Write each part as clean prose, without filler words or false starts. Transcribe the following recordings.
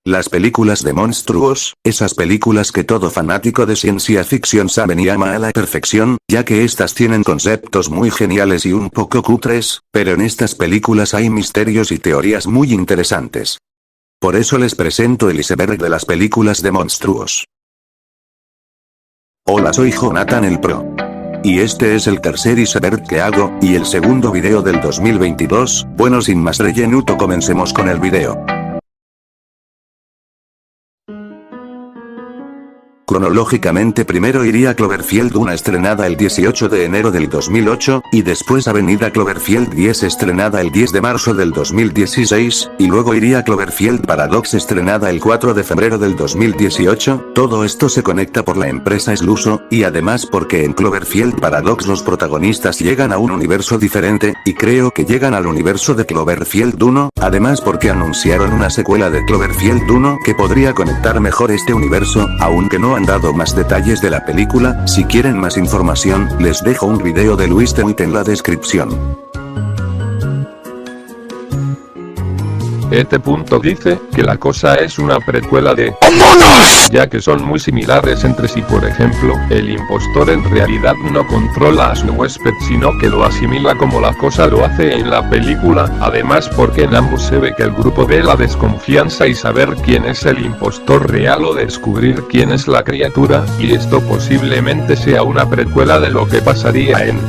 Las películas de monstruos, esas películas que todo fanático de ciencia ficción sabe y ama a la perfección, ya que estas tienen conceptos muy geniales y un poco cutres, pero en estas películas hay misterios y teorías muy interesantes. Por eso les presento el iceberg de las películas de monstruos. Hola, soy Jonathan el Pro. Y este es el tercer iceberg que hago, y el segundo video del 2022, bueno, sin más relleno, comencemos con el video. Cronológicamente primero iría Cloverfield 1 estrenada el 18 de enero del 2008, y después Avenida Cloverfield 10 estrenada el 10 de marzo del 2016, y luego iría Cloverfield Paradox estrenada el 4 de febrero del 2018, todo esto se conecta por la empresa Sluso, y además porque en Cloverfield Paradox los protagonistas llegan a un universo diferente, y creo que llegan al universo de Cloverfield 1, además porque anunciaron una secuela de Cloverfield 1 que podría conectar mejor este universo, aunque no han dado más detalles de la película. Si quieren más información, les dejo un video de Luis Tehuit en la descripción. Este punto dice que la cosa es una precuela de ya que son muy similares entre sí. Por ejemplo, el impostor en realidad no controla a su huésped, sino que lo asimila como la cosa lo hace en la película, además porque en ambos se ve que el grupo ve la desconfianza y saber quién es el impostor real o descubrir quién es la criatura, y esto posiblemente sea una precuela de lo que pasaría en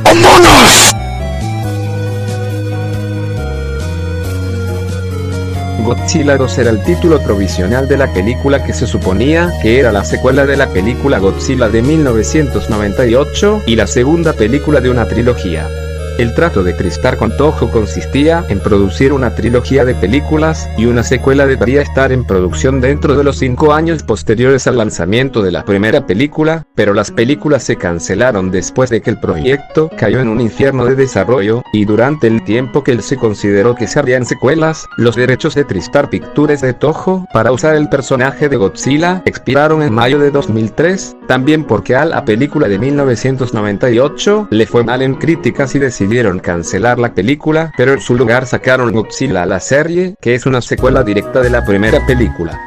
Godzilla 2 era el título provisional de la película que se suponía que era la secuela de la película Godzilla de 1998, y la segunda película de una trilogía. El trato de Tristar con Toho consistía en producir una trilogía de películas, y una secuela debería estar en producción dentro de los 5 años posteriores al lanzamiento de la primera película, pero las películas se cancelaron después de que el proyecto cayó en un infierno de desarrollo, y durante el tiempo que se consideró que se harían secuelas, los derechos de Tristar Pictures de Toho para usar el personaje de Godzilla expiraron en mayo de 2003, también porque a la película de 1998 le fue mal en críticas y decidieron cancelar la película, pero en su lugar sacaron Godzilla la serie, que es una secuela directa de la primera película.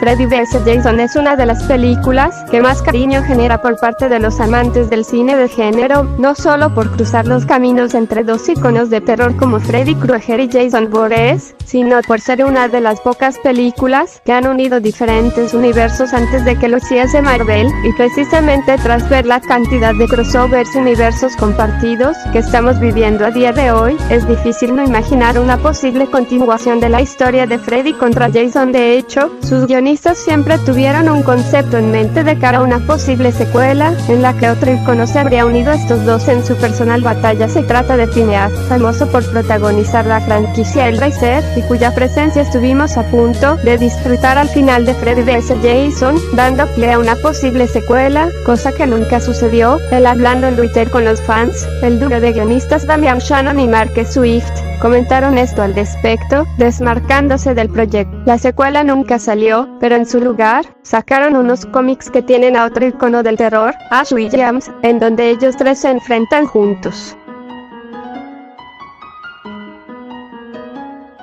Freddy vs. Jason es una de las películas que más cariño genera por parte de los amantes del cine de género, no solo por cruzar los caminos entre dos iconos de terror como Freddy Krueger y Jason Voorhees, sino por ser una de las pocas películas que han unido diferentes universos antes de que lo hiciese Marvel, y precisamente tras ver la cantidad de crossovers y universos compartidos que estamos viviendo a día de hoy, es difícil no imaginar una posible continuación de la historia de Freddy contra Jason. De hecho, sus guionistas siempre tuvieron un concepto en mente de cara a una posible secuela, en la que otro icono se habría unido a estos dos en su personal batalla. Se trata de Phineas, famoso por protagonizar la franquicia Hellraiser, y cuya presencia estuvimos a punto de disfrutar al final de Freddy vs. Jason, dando pie a una posible secuela, cosa que nunca sucedió. Él, hablando en Twitter con los fans, el dúo de guionistas Damian Shannon y Mark Swift comentaron esto al respecto, desmarcándose del proyecto. La secuela nunca salió, pero en su lugar, sacaron unos cómics que tienen a otro icono del terror, Ash Williams, en donde ellos tres se enfrentan juntos.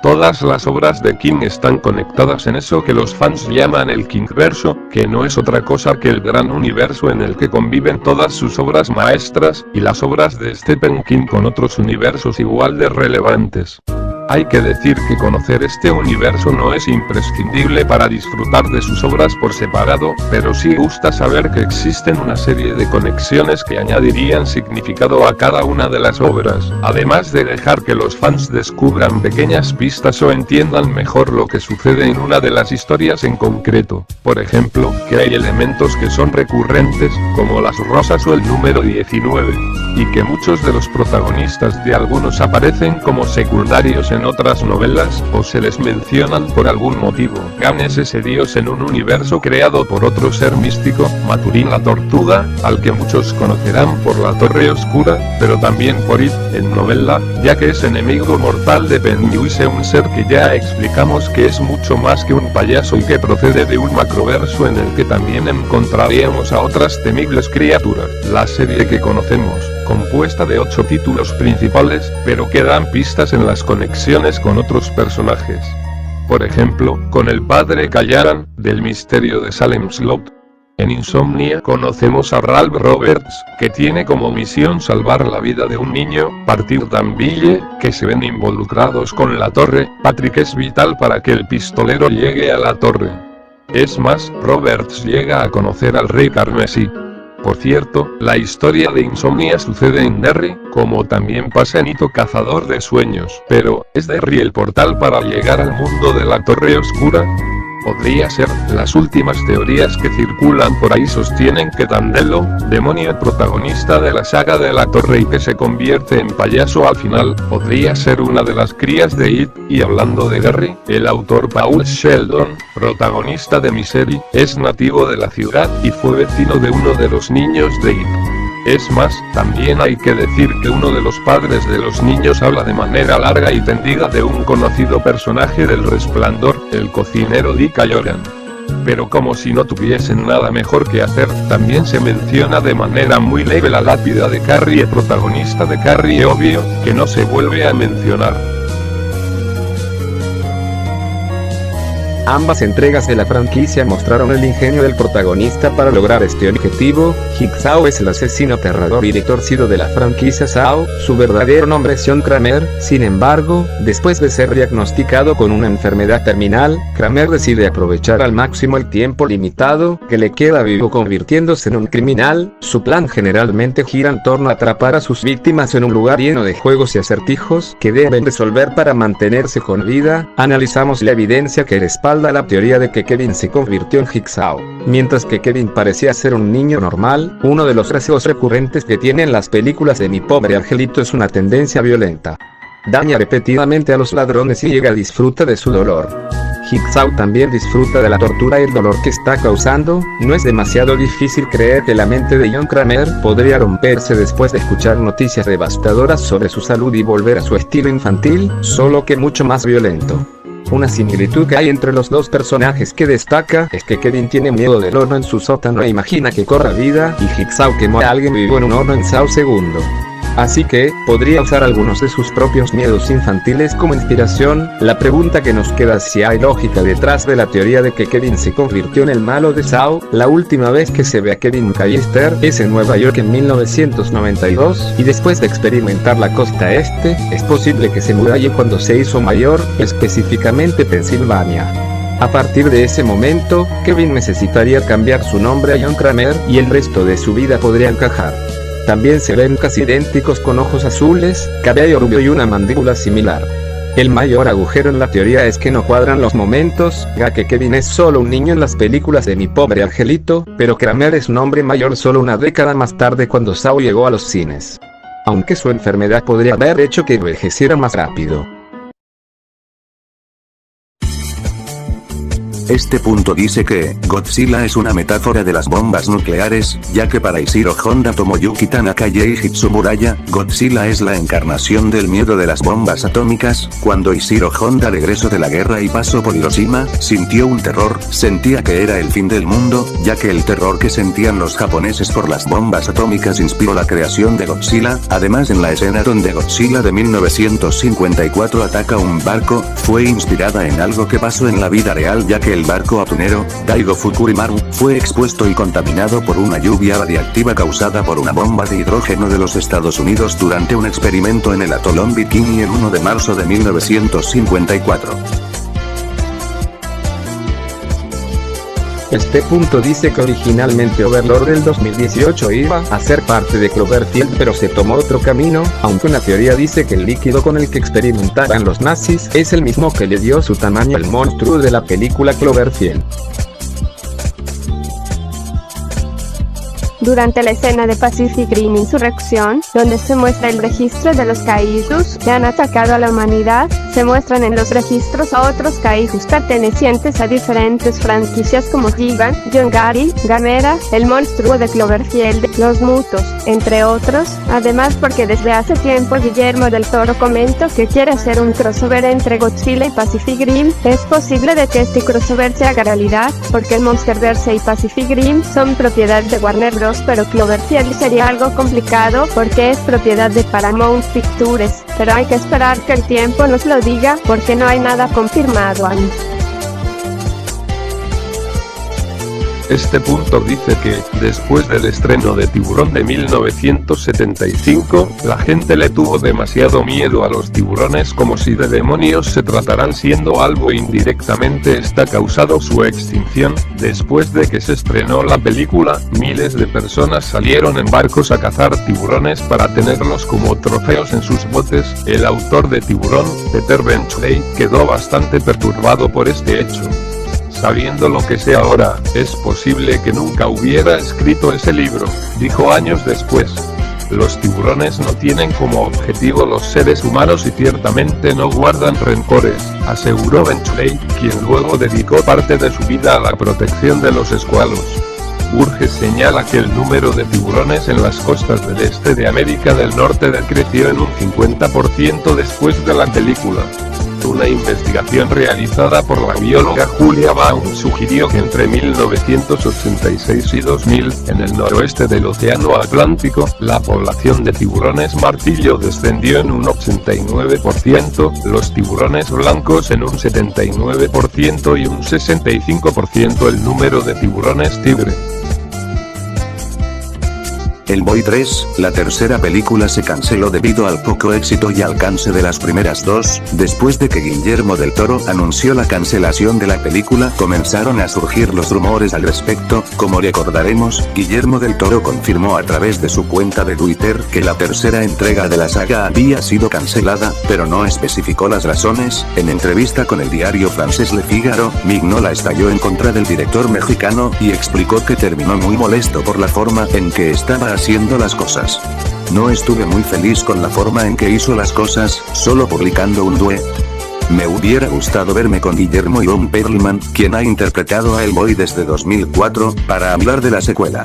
Todas las obras de King están conectadas en eso que los fans llaman el Kingverso, que no es otra cosa que el gran universo en el que conviven todas sus obras maestras, y las obras de Stephen King con otros universos igual de relevantes. Hay que decir que conocer este universo no es imprescindible para disfrutar de sus obras por separado, pero sí gusta saber que existen una serie de conexiones que añadirían significado a cada una de las obras, además de dejar que los fans descubran pequeñas pistas o entiendan mejor lo que sucede en una de las historias en concreto. Por ejemplo, que hay elementos que son recurrentes, como las rosas o el número 19, y que muchos de los protagonistas de algunos aparecen como secundarios en otras novelas, o se les mencionan por algún motivo. Ganes ese dios en un universo creado por otro ser místico, Maturin la Tortuga, al que muchos conocerán por la Torre Oscura, pero también por It, en novela, ya que es enemigo mortal de Pennywise, un ser que ya explicamos que es mucho más que un payaso y que procede de un macroverso en el que también encontraríamos a otras temibles criaturas. La serie que conocemos compuesta de 8 títulos principales, pero que dan pistas en las conexiones con otros personajes. Por ejemplo, con el padre Callahan, del misterio de Salem Slot. En Insomnia conocemos a Ralph Roberts, que tiene como misión salvar la vida de un niño. Partir Danville, que se ven involucrados con la torre. Patrick es vital para que el pistolero llegue a la torre. Es más, Roberts llega a conocer al rey carmesí. Por cierto, la historia de Insomnia sucede en Derry, como también pasa en Ito Cazador de Sueños. Pero, ¿es Derry el portal para llegar al mundo de la Torre Oscura? Podría ser. Las últimas teorías que circulan por ahí sostienen que Tandelo, demonio protagonista de la saga de la Torre y que se convierte en payaso al final, podría ser una de las crías de It. Y hablando de Derry, el autor Paul Sheldon, protagonista de Misery, es nativo de la ciudad y fue vecino de uno de los niños de It. Es más, también hay que decir que uno de los padres de los niños habla de manera larga y tendida de un conocido personaje del Resplandor, el cocinero Dick Halloran. Pero como si no tuviesen nada mejor que hacer, también se menciona de manera muy leve la lápida de Carrie, protagonista de Carrie obvio, que no se vuelve a mencionar. Ambas entregas de la franquicia mostraron el ingenio del protagonista para lograr este objetivo. Jigsaw es el asesino aterrador y retorcido de la franquicia Saw, su verdadero nombre es John Kramer. Sin embargo, después de ser diagnosticado con una enfermedad terminal, Kramer decide aprovechar al máximo el tiempo limitado que le queda vivo convirtiéndose en un criminal. Su plan generalmente gira en torno a atrapar a sus víctimas en un lugar lleno de juegos y acertijos que deben resolver para mantenerse con vida. Analizamos la evidencia que respalda la teoría de que Kevin se convirtió en Jigsaw. Mientras que Kevin parecía ser un niño normal, uno de los rasgos recurrentes que tienen las películas de Mi Pobre Angelito es una tendencia violenta. Daña repetidamente a los ladrones y llega a disfrutar de su dolor. Jigsaw también disfruta de la tortura y el dolor que está causando. No es demasiado difícil creer que la mente de John Kramer podría romperse después de escuchar noticias devastadoras sobre su salud y volver a su estilo infantil, solo que mucho más violento. Una similitud que hay entre los dos personajes que destaca es que Kevin tiene miedo del horno en su sótano e imagina que corra vida, y Jigsaw quemó a alguien vivo en un horno en Saw II. Así que, podría usar algunos de sus propios miedos infantiles como inspiración. La pregunta que nos queda es si hay lógica detrás de la teoría de que Kevin se convirtió en el malo de Saw. La última vez que se ve a Kevin McAllister es en Nueva York en 1992, y después de experimentar la costa este, es posible que se mudó allí cuando se hizo mayor, específicamente Pensilvania. A partir de ese momento, Kevin necesitaría cambiar su nombre a John Kramer y el resto de su vida podría encajar. También se ven casi idénticos con ojos azules, cabello rubio y una mandíbula similar. El mayor agujero en la teoría es que no cuadran los momentos, ya que Kevin es solo un niño en las películas de Mi Pobre Angelito, pero Kramer es un hombre mayor solo una década más tarde cuando Saw llegó a los cines. Aunque su enfermedad podría haber hecho que envejeciera más rápido. Este punto dice que Godzilla es una metáfora de las bombas nucleares, ya que para Ishiro Honda, Tomoyuki Tanaka y Eijitsu Muraya, Godzilla es la encarnación del miedo de las bombas atómicas. Cuando Ishiro Honda regresó de la guerra y pasó por Hiroshima, sintió un terror, sentía que era el fin del mundo, ya que el terror que sentían los japoneses por las bombas atómicas inspiró la creación de Godzilla. Además, en la escena donde Godzilla de 1954 ataca un barco, fue inspirada en algo que pasó en la vida real, ya que el barco atunero, Daigo Fukurimaru, fue expuesto y contaminado por una lluvia radiactiva causada por una bomba de hidrógeno de los Estados Unidos durante un experimento en el atolón Bikini el 1 de marzo de 1954. Este punto dice que originalmente Overlord del 2018 iba a ser parte de Cloverfield, pero se tomó otro camino, aunque una teoría dice que el líquido con el que experimentaban los nazis es el mismo que le dio su tamaño al monstruo de la película Cloverfield. Durante la escena de Pacific Rim Insurrección, donde se muestra el registro de los caídos que han atacado a la humanidad, Se muestran en los registros a otros kaijus pertenecientes a diferentes franquicias como Gigan, Yongari, Gamera, el monstruo de Cloverfield, los Mutos, entre otros. Además, porque desde hace tiempo Guillermo del Toro comentó que quiere hacer un crossover entre Godzilla y Pacific Rim. Es posible de que este crossover se haga realidad, porque el Monsterverse y Pacific Rim son propiedad de Warner Bros, pero Cloverfield sería algo complicado porque es propiedad de Paramount Pictures, pero hay que esperar que el tiempo nos lo diga, porque no hay nada confirmado aún. Este punto dice que, después del estreno de Tiburón de 1975, la gente le tuvo demasiado miedo a los tiburones, como si de demonios se trataran, siendo algo indirectamente está causado su extinción. Después de que se estrenó la película, miles de personas salieron en barcos a cazar tiburones para tenerlos como trofeos en sus botes. El autor de Tiburón, Peter Benchley, quedó bastante perturbado por este hecho. Sabiendo lo que sé ahora, es posible que nunca hubiera escrito ese libro, dijo años después. Los tiburones no tienen como objetivo los seres humanos y ciertamente no guardan rencores, aseguró Benchley, quien luego dedicó parte de su vida a la protección de los escualos. Burgess señala que el número de tiburones en las costas del este de América del Norte decreció en un 50% después de la película. Una investigación realizada por la bióloga Julia Baum sugirió que entre 1986 y 2000, en el noroeste del Océano Atlántico, la población de tiburones martillo descendió en un 89%, los tiburones blancos en un 79% y un 65% el número de tiburones tigre. Hellboy 3, la tercera película se canceló debido al poco éxito y alcance de las primeras dos. Después de que Guillermo del Toro anunció la cancelación de la película, comenzaron a surgir los rumores al respecto. Como recordaremos, Guillermo del Toro confirmó a través de su cuenta de Twitter que la tercera entrega de la saga había sido cancelada, pero no especificó las razones. En entrevista con el diario francés Le Figaro, Mignola estalló en contra del director mexicano y explicó que terminó muy molesto por la forma en que estaba haciendo las cosas. No estuve muy feliz con la forma en que hizo las cosas, solo publicando un due. Me hubiera gustado verme con Guillermo y Ron Perlman, quien ha interpretado a Hellboy desde 2004, para hablar de la secuela.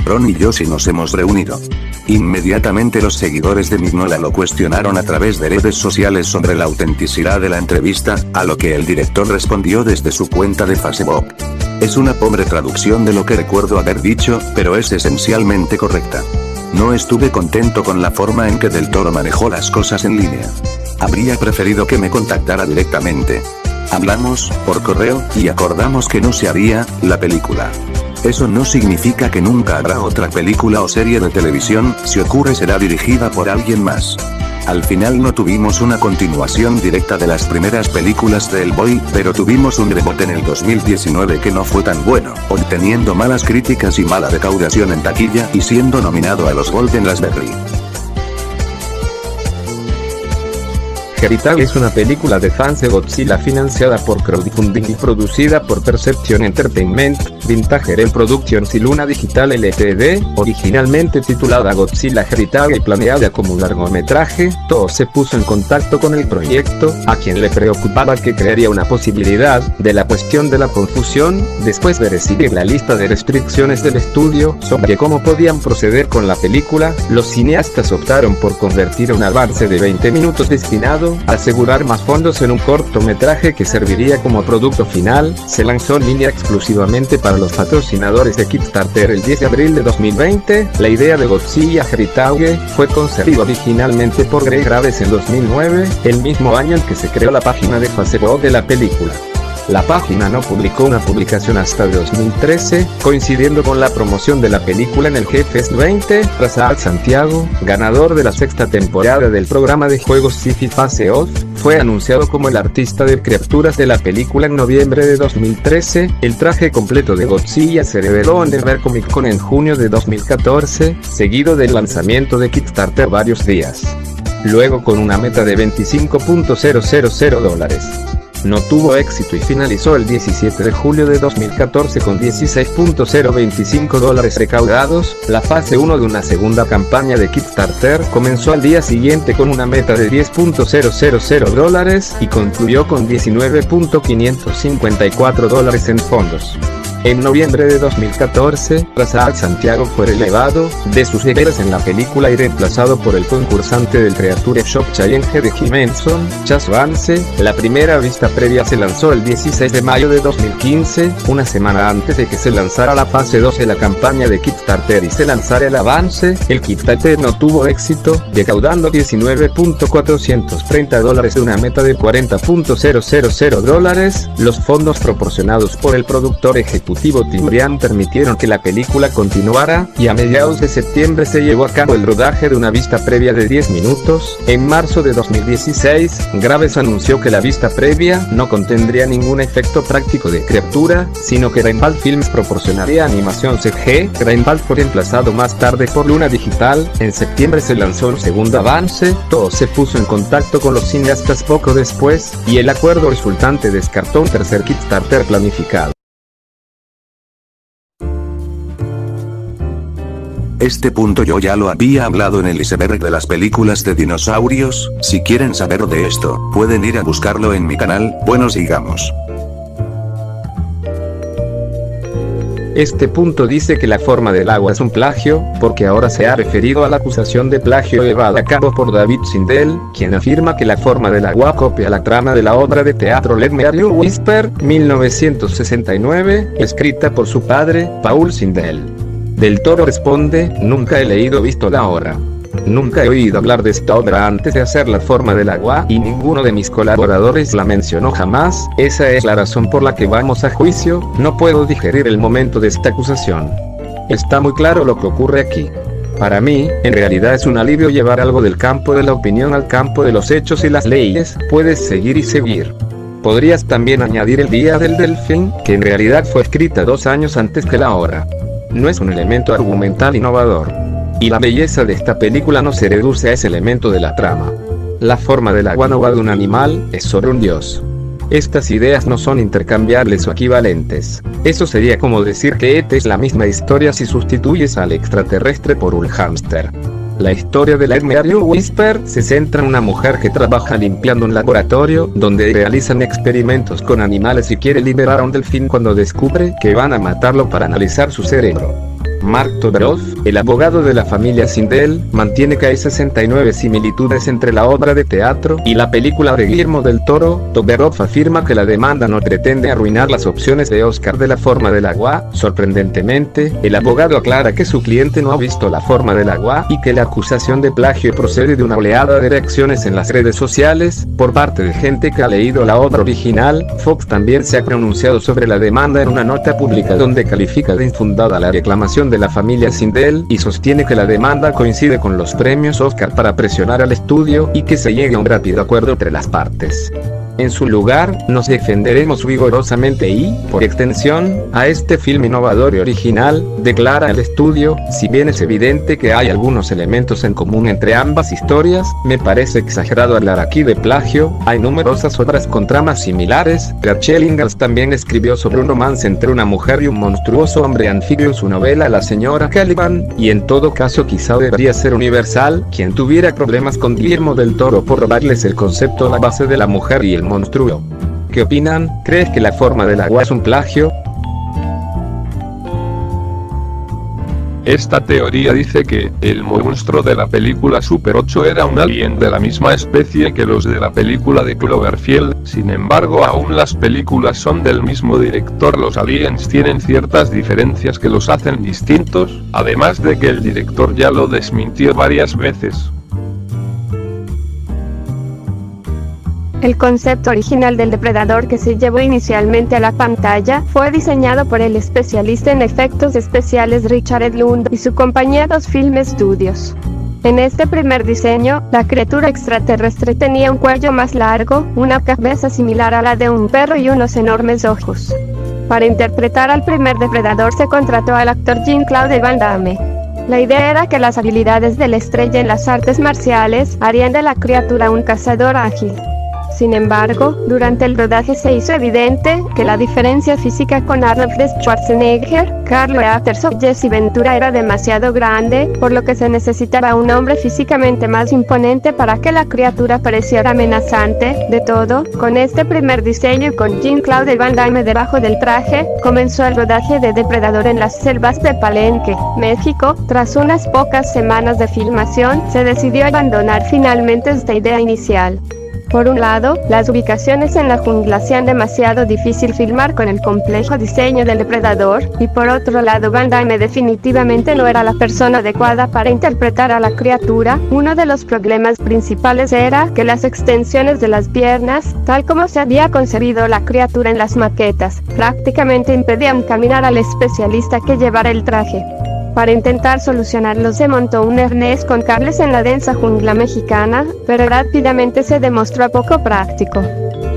Ron y yo sí nos hemos reunido. Inmediatamente los seguidores de Mignola lo cuestionaron a través de redes sociales sobre la autenticidad de la entrevista, a lo que el director respondió desde su cuenta de Facebook. Es una pobre traducción de lo que recuerdo haber dicho, pero es esencialmente correcta. No estuve contento con la forma en que Del Toro manejó las cosas en línea. Habría preferido que me contactara directamente. Hablamos, por correo, y acordamos que no se haría la película. Eso no significa que nunca habrá otra película o serie de televisión, si ocurre será dirigida por alguien más. Al final no tuvimos una continuación directa de las primeras películas de Hellboy, pero tuvimos un reboot en el 2019 que no fue tan bueno, obteniendo malas críticas y mala recaudación en taquilla y siendo nominado a los Golden Raspberry. Heritage es una película de fans de Godzilla financiada por crowdfunding y producida por Perception Entertainment, Vintage Herel Productions y Luna Digital Ltd, originalmente titulada Godzilla Heritage y planeada como un largometraje. Toho se puso en contacto con el proyecto, a quien le preocupaba que crearía una posibilidad de la cuestión de la confusión, después de recibir la lista de restricciones del estudio sobre cómo podían proceder con la película. Los cineastas optaron por convertir un avance de 20 minutos destinado a asegurar más fondos en un cortometraje que serviría como producto final. Se lanzó en línea exclusivamente para los patrocinadores de Kickstarter el 10 de abril de 2020. La idea de Godzilla Heritage fue concebida originalmente por Greg Graves en 2009, el mismo año en que se creó la página de Facebook de la película. La página no publicó una publicación hasta 2013, coincidiendo con la promoción de la película en el G-Fest 20. Razal Santiago, ganador de la sexta temporada del programa de juegos Sci-Fi Face Off, fue anunciado como el artista de criaturas de la película en noviembre de 2013. El traje completo de Godzilla se reveló en el Ver Comic Con en junio de 2014, seguido del lanzamiento de Kickstarter varios días luego, con una meta de $25.000. No tuvo éxito y finalizó el 17 de julio de 2014 con $16.025 recaudados. La fase 1 de una segunda campaña de Kickstarter comenzó al día siguiente con una meta de $10.000 y concluyó con $19.554 en fondos. En noviembre de 2014, Razak Santiago fue relevado de sus deberes en la película y reemplazado por el concursante del Creature Shop Challenge de Jim Henson, Chas Vance. La primera vista previa se lanzó el 16 de mayo de 2015, una semana antes de que se lanzara la fase 2 de la campaña de Kickstarter y se lanzara el avance. El Kickstarter no tuvo éxito, recaudando $19.430 de una meta de $40.000. Los fondos proporcionados por el productor ejecutivo Tim Brian permitieron que la película continuara, y a mediados de septiembre se llevó a cabo el rodaje de una vista previa de 10 minutos. En marzo de 2016, Graves anunció que la vista previa no contendría ningún efecto práctico de criatura, sino que Rheinwald Films proporcionaría animación CG. Rheinwald fue reemplazado más tarde por Luna Digital. En septiembre se lanzó el segundo avance. Todo se puso en contacto con los cineastas poco después, y el acuerdo resultante descartó un tercer Kickstarter planificado. Este punto yo ya lo había hablado en el iceberg de las películas de dinosaurios. Si quieren saber de esto, pueden ir a buscarlo en mi canal. Bueno, sigamos. Este punto dice que La forma del agua es un plagio, porque ahora se ha referido a la acusación de plagio llevada a cabo por David Sindel, quien afirma que La forma del agua copia la trama de la obra de teatro Let Me Hear You Whisper, 1969, escrita por su padre, Paul Sindel. Del Toro responde: nunca he leído o visto la obra. Nunca he oído hablar de esta obra antes de hacer La forma del agua, y ninguno de mis colaboradores la mencionó jamás. Esa es la razón por la que vamos a juicio. No puedo digerir el momento de esta acusación. Está muy claro lo que ocurre aquí. Para mí, en realidad es un alivio llevar algo del campo de la opinión al campo de los hechos y las leyes. Puedes seguir y seguir. Podrías también añadir El Día del Delfín, que en realidad fue escrita 2 años antes que la obra. No es un elemento argumental innovador. Y la belleza de esta película no se reduce a ese elemento de la trama. La forma del agua no va de un animal, es sobre un dios. Estas ideas no son intercambiables o equivalentes. Eso sería como decir que ET es la misma historia si sustituyes al extraterrestre por un hámster. La historia de Let Me Hear You Whisper se centra en una mujer que trabaja limpiando un laboratorio, donde realizan experimentos con animales y quiere liberar a un delfín cuando descubre que van a matarlo para analizar su cerebro. Mark Todorov, el abogado de la familia Sindel, mantiene que hay 69 similitudes entre la obra de teatro y la película de Guillermo del Toro. Todorov afirma que la demanda no pretende arruinar las opciones de Oscar de La forma del agua. Sorprendentemente, el abogado aclara que su cliente no ha visto La forma del agua y que la acusación de plagio procede de una oleada de reacciones en las redes sociales por parte de gente que ha leído la obra original. Fox también se ha pronunciado sobre la demanda en una nota pública donde califica de infundada la reclamación de la familia Sindel y sostiene que la demanda coincide con los premios Oscar para presionar al estudio y que se llegue a un rápido acuerdo entre las partes. En su lugar, nos defenderemos vigorosamente y, por extensión, a este film innovador y original, declara el estudio. Si bien es evidente que hay algunos elementos en común entre ambas historias, me parece exagerado hablar aquí de plagio. Hay numerosas otras con tramas similares. Rachel Ingalls también escribió sobre un romance entre una mujer y un monstruoso hombre anfibio en su novela La señora Caliban, y en todo caso quizá debería ser Universal quien tuviera problemas con Guillermo del Toro por robarles el concepto a la base de la mujer y el monstruo. ¿Qué opinan? ¿Crees que La forma del agua es un plagio? Esta teoría dice que el monstruo de la película Super 8 era un alien de la misma especie que los de la película de Cloverfield. Sin embargo, aún las películas son del mismo director. Los aliens tienen ciertas diferencias que los hacen distintos, además de que el director ya lo desmintió varias veces. El concepto original del depredador que se llevó inicialmente a la pantalla fue diseñado por el especialista en efectos especiales Richard Edlund y su compañía 2 Film Studios. En este primer diseño, la criatura extraterrestre tenía un cuello más largo, una cabeza similar a la de un perro y unos enormes ojos. Para interpretar al primer depredador se contrató al actor Jean-Claude Van Damme. La idea era que las habilidades de la estrella en las artes marciales harían de la criatura un cazador ágil. Sin embargo, durante el rodaje se hizo evidente que la diferencia física con Arnold Schwarzenegger, Carl Weathers o Jesse Ventura era demasiado grande, por lo que se necesitaba un hombre físicamente más imponente para que la criatura pareciera amenazante. De todo, con este primer diseño y con Jean-Claude Van Damme debajo del traje, comenzó el rodaje de Depredador en las selvas de Palenque, México. Tras unas pocas semanas de filmación, se decidió abandonar finalmente esta idea inicial. Por un lado, las ubicaciones en la jungla hacían demasiado difícil filmar con el complejo diseño del depredador, y por otro lado Van Damme definitivamente no era la persona adecuada para interpretar a la criatura. Uno de los problemas principales era que las extensiones de las piernas, tal como se había concebido la criatura en las maquetas, prácticamente impedían caminar al especialista que llevara el traje. Para intentar solucionarlo se montó un arnés con cables en la densa jungla mexicana, pero rápidamente se demostró poco práctico.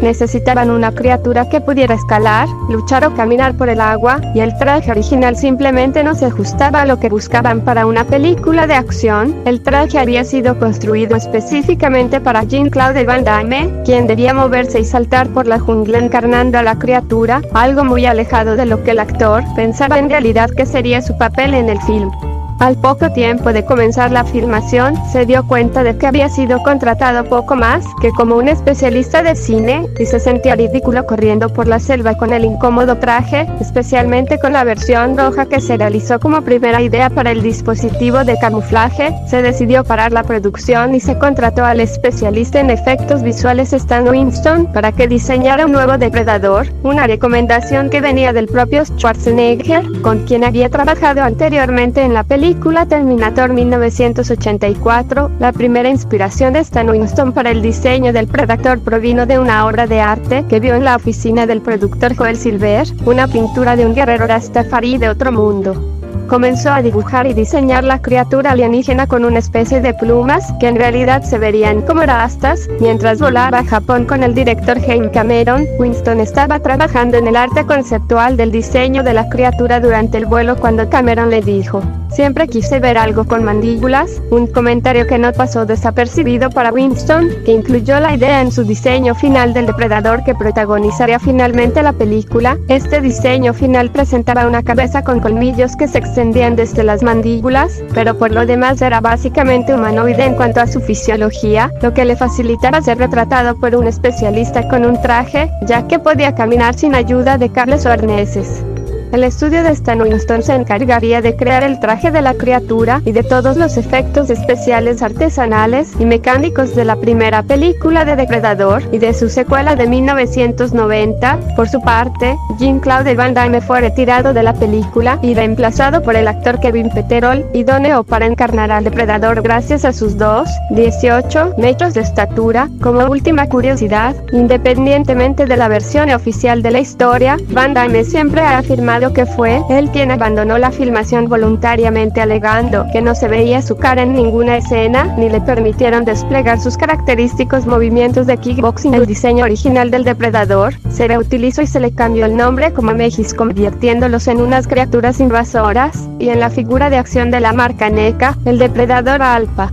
Necesitaban una criatura que pudiera escalar, luchar o caminar por el agua, y el traje original simplemente no se ajustaba a lo que buscaban para una película de acción. El traje había sido construido específicamente para Jean-Claude Van Damme, quien debía moverse y saltar por la jungla encarnando a la criatura, algo muy alejado de lo que el actor pensaba en realidad que sería su papel en el film. Al poco tiempo de comenzar la filmación, se dio cuenta de que había sido contratado poco más que como un especialista de cine, y se sentía ridículo corriendo por la selva con el incómodo traje, especialmente con la versión roja que se realizó como primera idea para el dispositivo de camuflaje. Se decidió parar la producción y se contrató al especialista en efectos visuales Stan Winston para que diseñara un nuevo depredador, una recomendación que venía del propio Schwarzenegger, con quien había trabajado anteriormente en la película Terminator 1984. La primera inspiración de Stan Winston para el diseño del Predator provino de una obra de arte que vio en la oficina del productor Joel Silver, una pintura de un guerrero rastafari de otro mundo. Comenzó a dibujar y diseñar la criatura alienígena con una especie de plumas que en realidad se verían como rastas. Mientras volaba a Japón con el director James Cameron, Winston estaba trabajando en el arte conceptual del diseño de la criatura durante el vuelo cuando Cameron le dijo: "Siempre quise ver algo con mandíbulas", un comentario que no pasó desapercibido para Winston, que incluyó la idea en su diseño final del depredador que protagonizaría finalmente la película. Este diseño final presentaba una cabeza con colmillos que se extendían desde las mandíbulas, pero por lo demás era básicamente humanoide en cuanto a su fisiología, lo que le facilitaba ser retratado por un especialista con un traje, ya que podía caminar sin ayuda de cables o arneses. El estudio de Stan Winston se encargaría de crear el traje de la criatura y de todos los efectos especiales artesanales y mecánicos de la primera película de Depredador y de su secuela de 1990. Por su parte, Jean-Claude Van Damme fue retirado de la película y reemplazado por el actor Kevin Peterol, idóneo para encarnar al Depredador gracias a sus 2,18 metros de estatura. Como última curiosidad, independientemente de la versión oficial de la historia, Van Damme siempre ha afirmado que fue él quien abandonó la filmación voluntariamente, alegando que no se veía su cara en ninguna escena, ni le permitieron desplegar sus característicos movimientos de kickboxing. El diseño original del depredador se reutilizó y se le cambió el nombre como Megis, convirtiéndolos en unas criaturas invasoras, y en la figura de acción de la marca NECA, el depredador Alpha.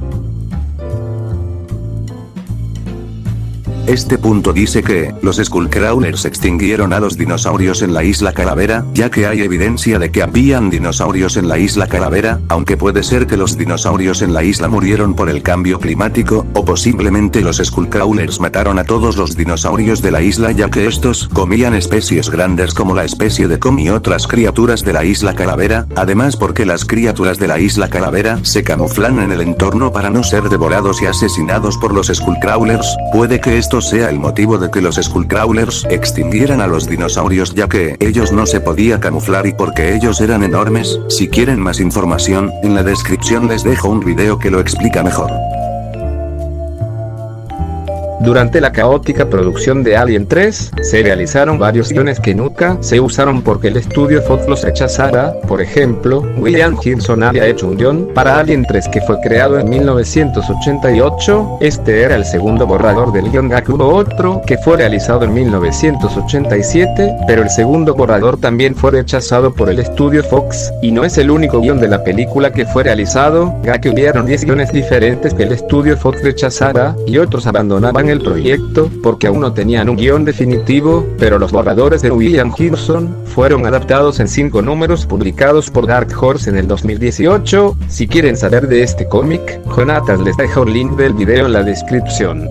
Este punto dice que los Skullcrawlers extinguieron a los dinosaurios en la isla Calavera, ya que hay evidencia de que habían dinosaurios en la isla Calavera, aunque puede ser que los dinosaurios en la isla murieron por el cambio climático, o posiblemente los Skullcrawlers mataron a todos los dinosaurios de la isla, ya que estos comían especies grandes como la especie de Kong y otras criaturas de la isla Calavera, además porque las criaturas de la isla Calavera se camuflan en el entorno para no ser devorados y asesinados por los Skullcrawlers. Puede que esto sea el motivo de que los Skullcrawlers extinguieran a los dinosaurios, ya que ellos no se podía camuflar y porque ellos eran enormes. Si quieren más información, en la descripción les dejo un video que lo explica mejor. Durante la caótica producción de Alien 3, se realizaron varios guiones que nunca se usaron porque el estudio Fox los rechazara. Por ejemplo, William Gibson había hecho un guión para Alien 3 que fue creado en 1988. Este era el segundo borrador del guión. Hubo otro que fue realizado en 1987, pero el segundo borrador también fue rechazado por el estudio Fox, y no es el único guión de la película que fue realizado, ya que hubieron 10 guiones diferentes que el estudio Fox rechazara, y otros abandonaban el el proyecto, porque aún no tenían un guión definitivo, pero los borradores de William Gibson fueron adaptados en 5 números publicados por Dark Horse en el 2018. Si quieren saber de este cómic, Jonathan les deja un link del video en la descripción.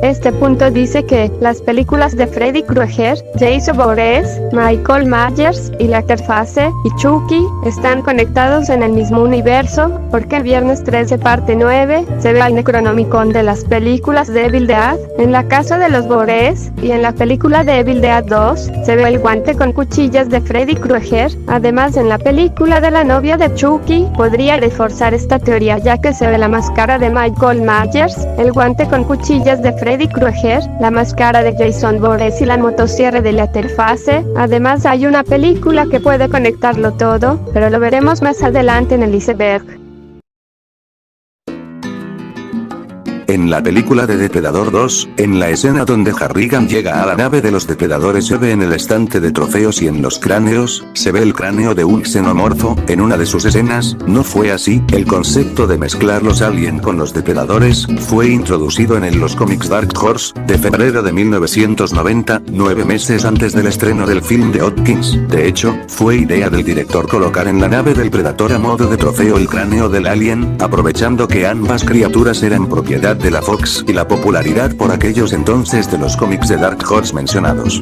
Este punto dice que las películas de Freddy Krueger, Jason Voorhees, Michael Myers y la Interface y Chucky están conectados en el mismo universo, porque el viernes 13 parte 9 se ve al Necronomicon de las películas de Evil Dead en la casa de los Voorhees, y en la película de Evil Dead 2 se ve el guante con cuchillas de Freddy Krueger. Además, en la película de la novia de Chucky podría reforzar esta teoría, ya que se ve la máscara de Michael Myers, el guante con cuchillas de Freddy Krueger, la máscara de Jason Voorhees y la motosierra de la Interface. Además, hay una película que puede conectarlo todo, pero lo veremos más adelante en el iceberg. En la película de Depredador 2, en la escena donde Harrigan llega a la nave de los depredadores, se ve en el estante de trofeos y en los cráneos, se ve el cráneo de un xenomorfo. En una de sus escenas, no fue así. El concepto de mezclar los alien con los depredadores fue introducido en los cómics Dark Horse, de febrero de 1990, 9 meses antes del estreno del film de Hopkins. De hecho, fue idea del director colocar en la nave del Predator a modo de trofeo el cráneo del alien, aprovechando que ambas criaturas eran propiedad de la Fox y la popularidad por aquellos entonces de los cómics de Dark Horse mencionados.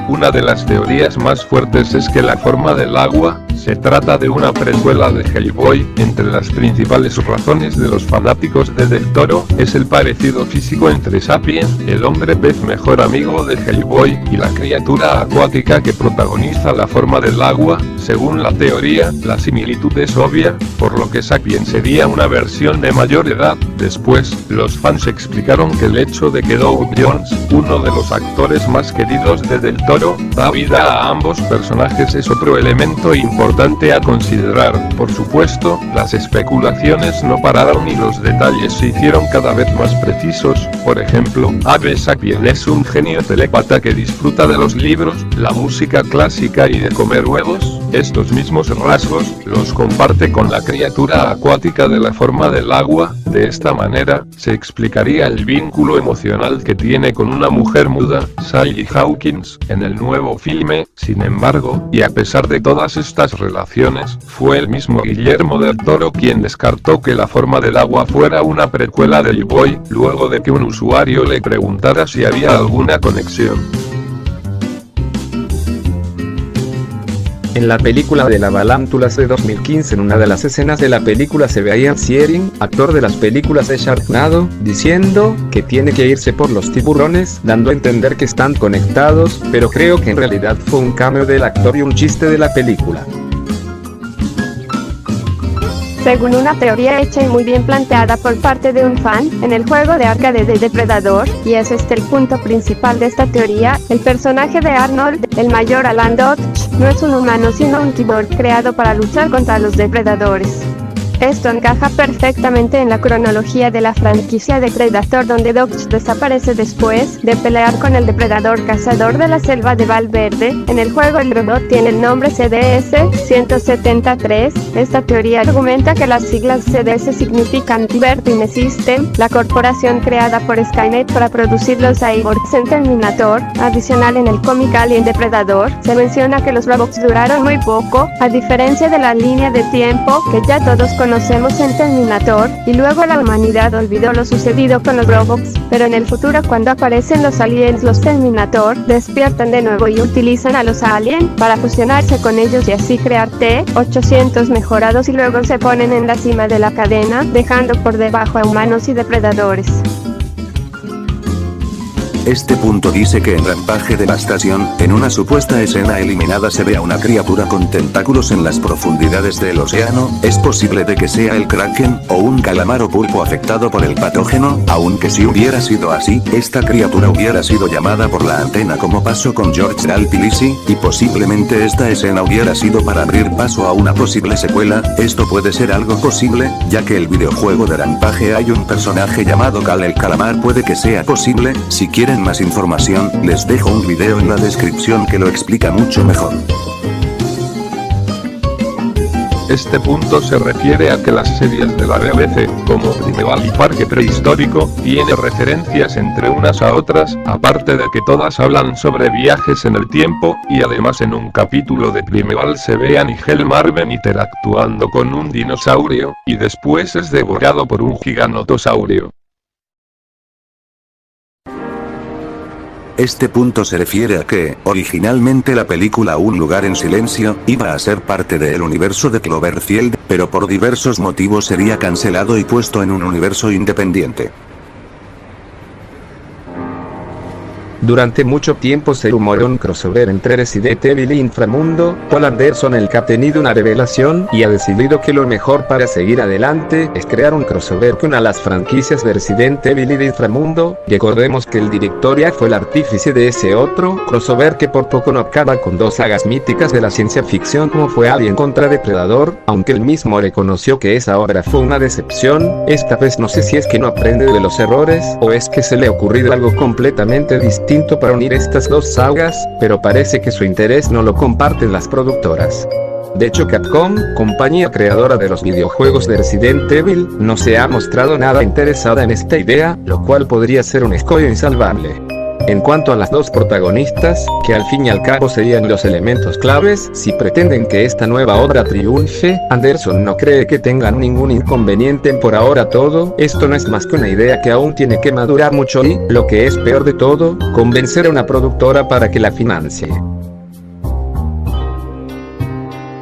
Una de las teorías más fuertes es que la forma del agua se trata de una precuela de Hellboy. Entre las principales razones de los fanáticos de Del Toro es el parecido físico entre Sapien, el hombre pez mejor amigo de Hellboy, y la criatura acuática que protagoniza la forma del agua. Según la teoría, la similitud es obvia, por lo que Sapien sería una versión de mayor edad. Después, los fans explicaron que el hecho de que Doug Jones, uno de los actores más queridos de Del Toro, da vida a ambos personajes es otro elemento importante a considerar. Por supuesto, las especulaciones no pararon y los detalles se hicieron cada vez más precisos. Por ejemplo, Abe Sapien es un genio telépata que disfruta de los libros, la música clásica y de comer huevos. Estos mismos rasgos los comparte con la criatura acuática de la forma del agua. De esta manera, se explicaría el vínculo emocional que tiene con una mujer muda, Sally Hawkins, en el nuevo filme. Sin embargo, y a pesar de todas estas relaciones, fue el mismo Guillermo del Toro quien descartó que la forma del agua fuera una precuela de Hellboy, luego de que un usuario le preguntara si había alguna conexión. En la película de la Balántulas de 2015, en una de las escenas de la película se ve a Ian Ziering, actor de las películas de Sharknado, diciendo que tiene que irse por los tiburones, dando a entender que están conectados, pero creo que en realidad fue un cameo del actor y un chiste de la película. Según una teoría hecha y muy bien planteada por parte de un fan, en el juego de arcade de Depredador, y es el punto principal de esta teoría, el personaje de Arnold, el mayor Alan Dodge, no es un humano sino un cyborg creado para luchar contra los depredadores. Esto encaja perfectamente en la cronología de la franquicia de Predator, donde Dodge desaparece después de pelear con el depredador cazador de la selva de Valverde. En el juego el robot tiene el nombre CDS-173. Esta teoría argumenta que las siglas CDS significan Divertine System, la corporación creada por Skynet para producir los cyborgs en Terminator. Adicional, en el cómic Alien Depredador, se menciona que los robots duraron muy poco, a diferencia de la línea de tiempo que ya todos conocemos en Terminator, y luego la humanidad olvidó lo sucedido con los robots, pero en el futuro, cuando aparecen los aliens, los Terminator despiertan de nuevo y utilizan a los aliens para fusionarse con ellos y así crear T-800 mejorados, y luego se ponen en la cima de la cadena, dejando por debajo a humanos y depredadores. Este punto dice que en Rampage Devastación, en una supuesta escena eliminada, se ve a una criatura con tentáculos en las profundidades del océano. Es posible de que sea el Kraken, o un calamar o pulpo afectado por el patógeno, aunque si hubiera sido así, esta criatura hubiera sido llamada por la antena, como pasó con George Dalpilisi, y posiblemente esta escena hubiera sido para abrir paso a una posible secuela. Esto puede ser algo posible, ya que el videojuego de Rampage hay un personaje llamado Cal el Calamar. Puede que sea posible. Si quieren más información, les dejo un video en la descripción que lo explica mucho mejor. Este punto se refiere a que las series de la BBC, como Primeval y Parque Prehistórico, tienen referencias entre unas a otras, aparte de que todas hablan sobre viajes en el tiempo, y además en un capítulo de Primeval se ve a Nigel Marven interactuando con un dinosaurio, y después es devorado por un gigantosaurio. Este punto se refiere a que, originalmente la película Un lugar en silencio, iba a ser parte del universo de Cloverfield, pero por diversos motivos sería cancelado y puesto en un universo independiente. Durante mucho tiempo se rumoró un crossover entre Resident Evil y Inframundo. Paul Anderson el que ha tenido una revelación y ha decidido que lo mejor para seguir adelante es crear un crossover que una las franquicias de Resident Evil y de Inframundo. Recordemos que el director ya fue el artífice de ese otro crossover que por poco no acaba con dos sagas míticas de la ciencia ficción como fue Alien contra Depredador, aunque él mismo reconoció que esa obra fue una decepción. Esta vez no sé si es que no aprende de los errores o es que se le ha ocurrido algo completamente distinto para unir estas dos sagas, pero parece que su interés no lo comparten las productoras. De hecho Capcom, compañía creadora de los videojuegos de Resident Evil, no se ha mostrado nada interesada en esta idea, lo cual podría ser un escollo insalvable. En cuanto a las dos protagonistas, que al fin y al cabo serían los elementos claves si pretenden que esta nueva obra triunfe, Anderson no cree que tengan ningún inconveniente en por ahora todo. Esto no es más que una idea que aún tiene que madurar mucho y, lo que es peor de todo, convencer a una productora para que la financie.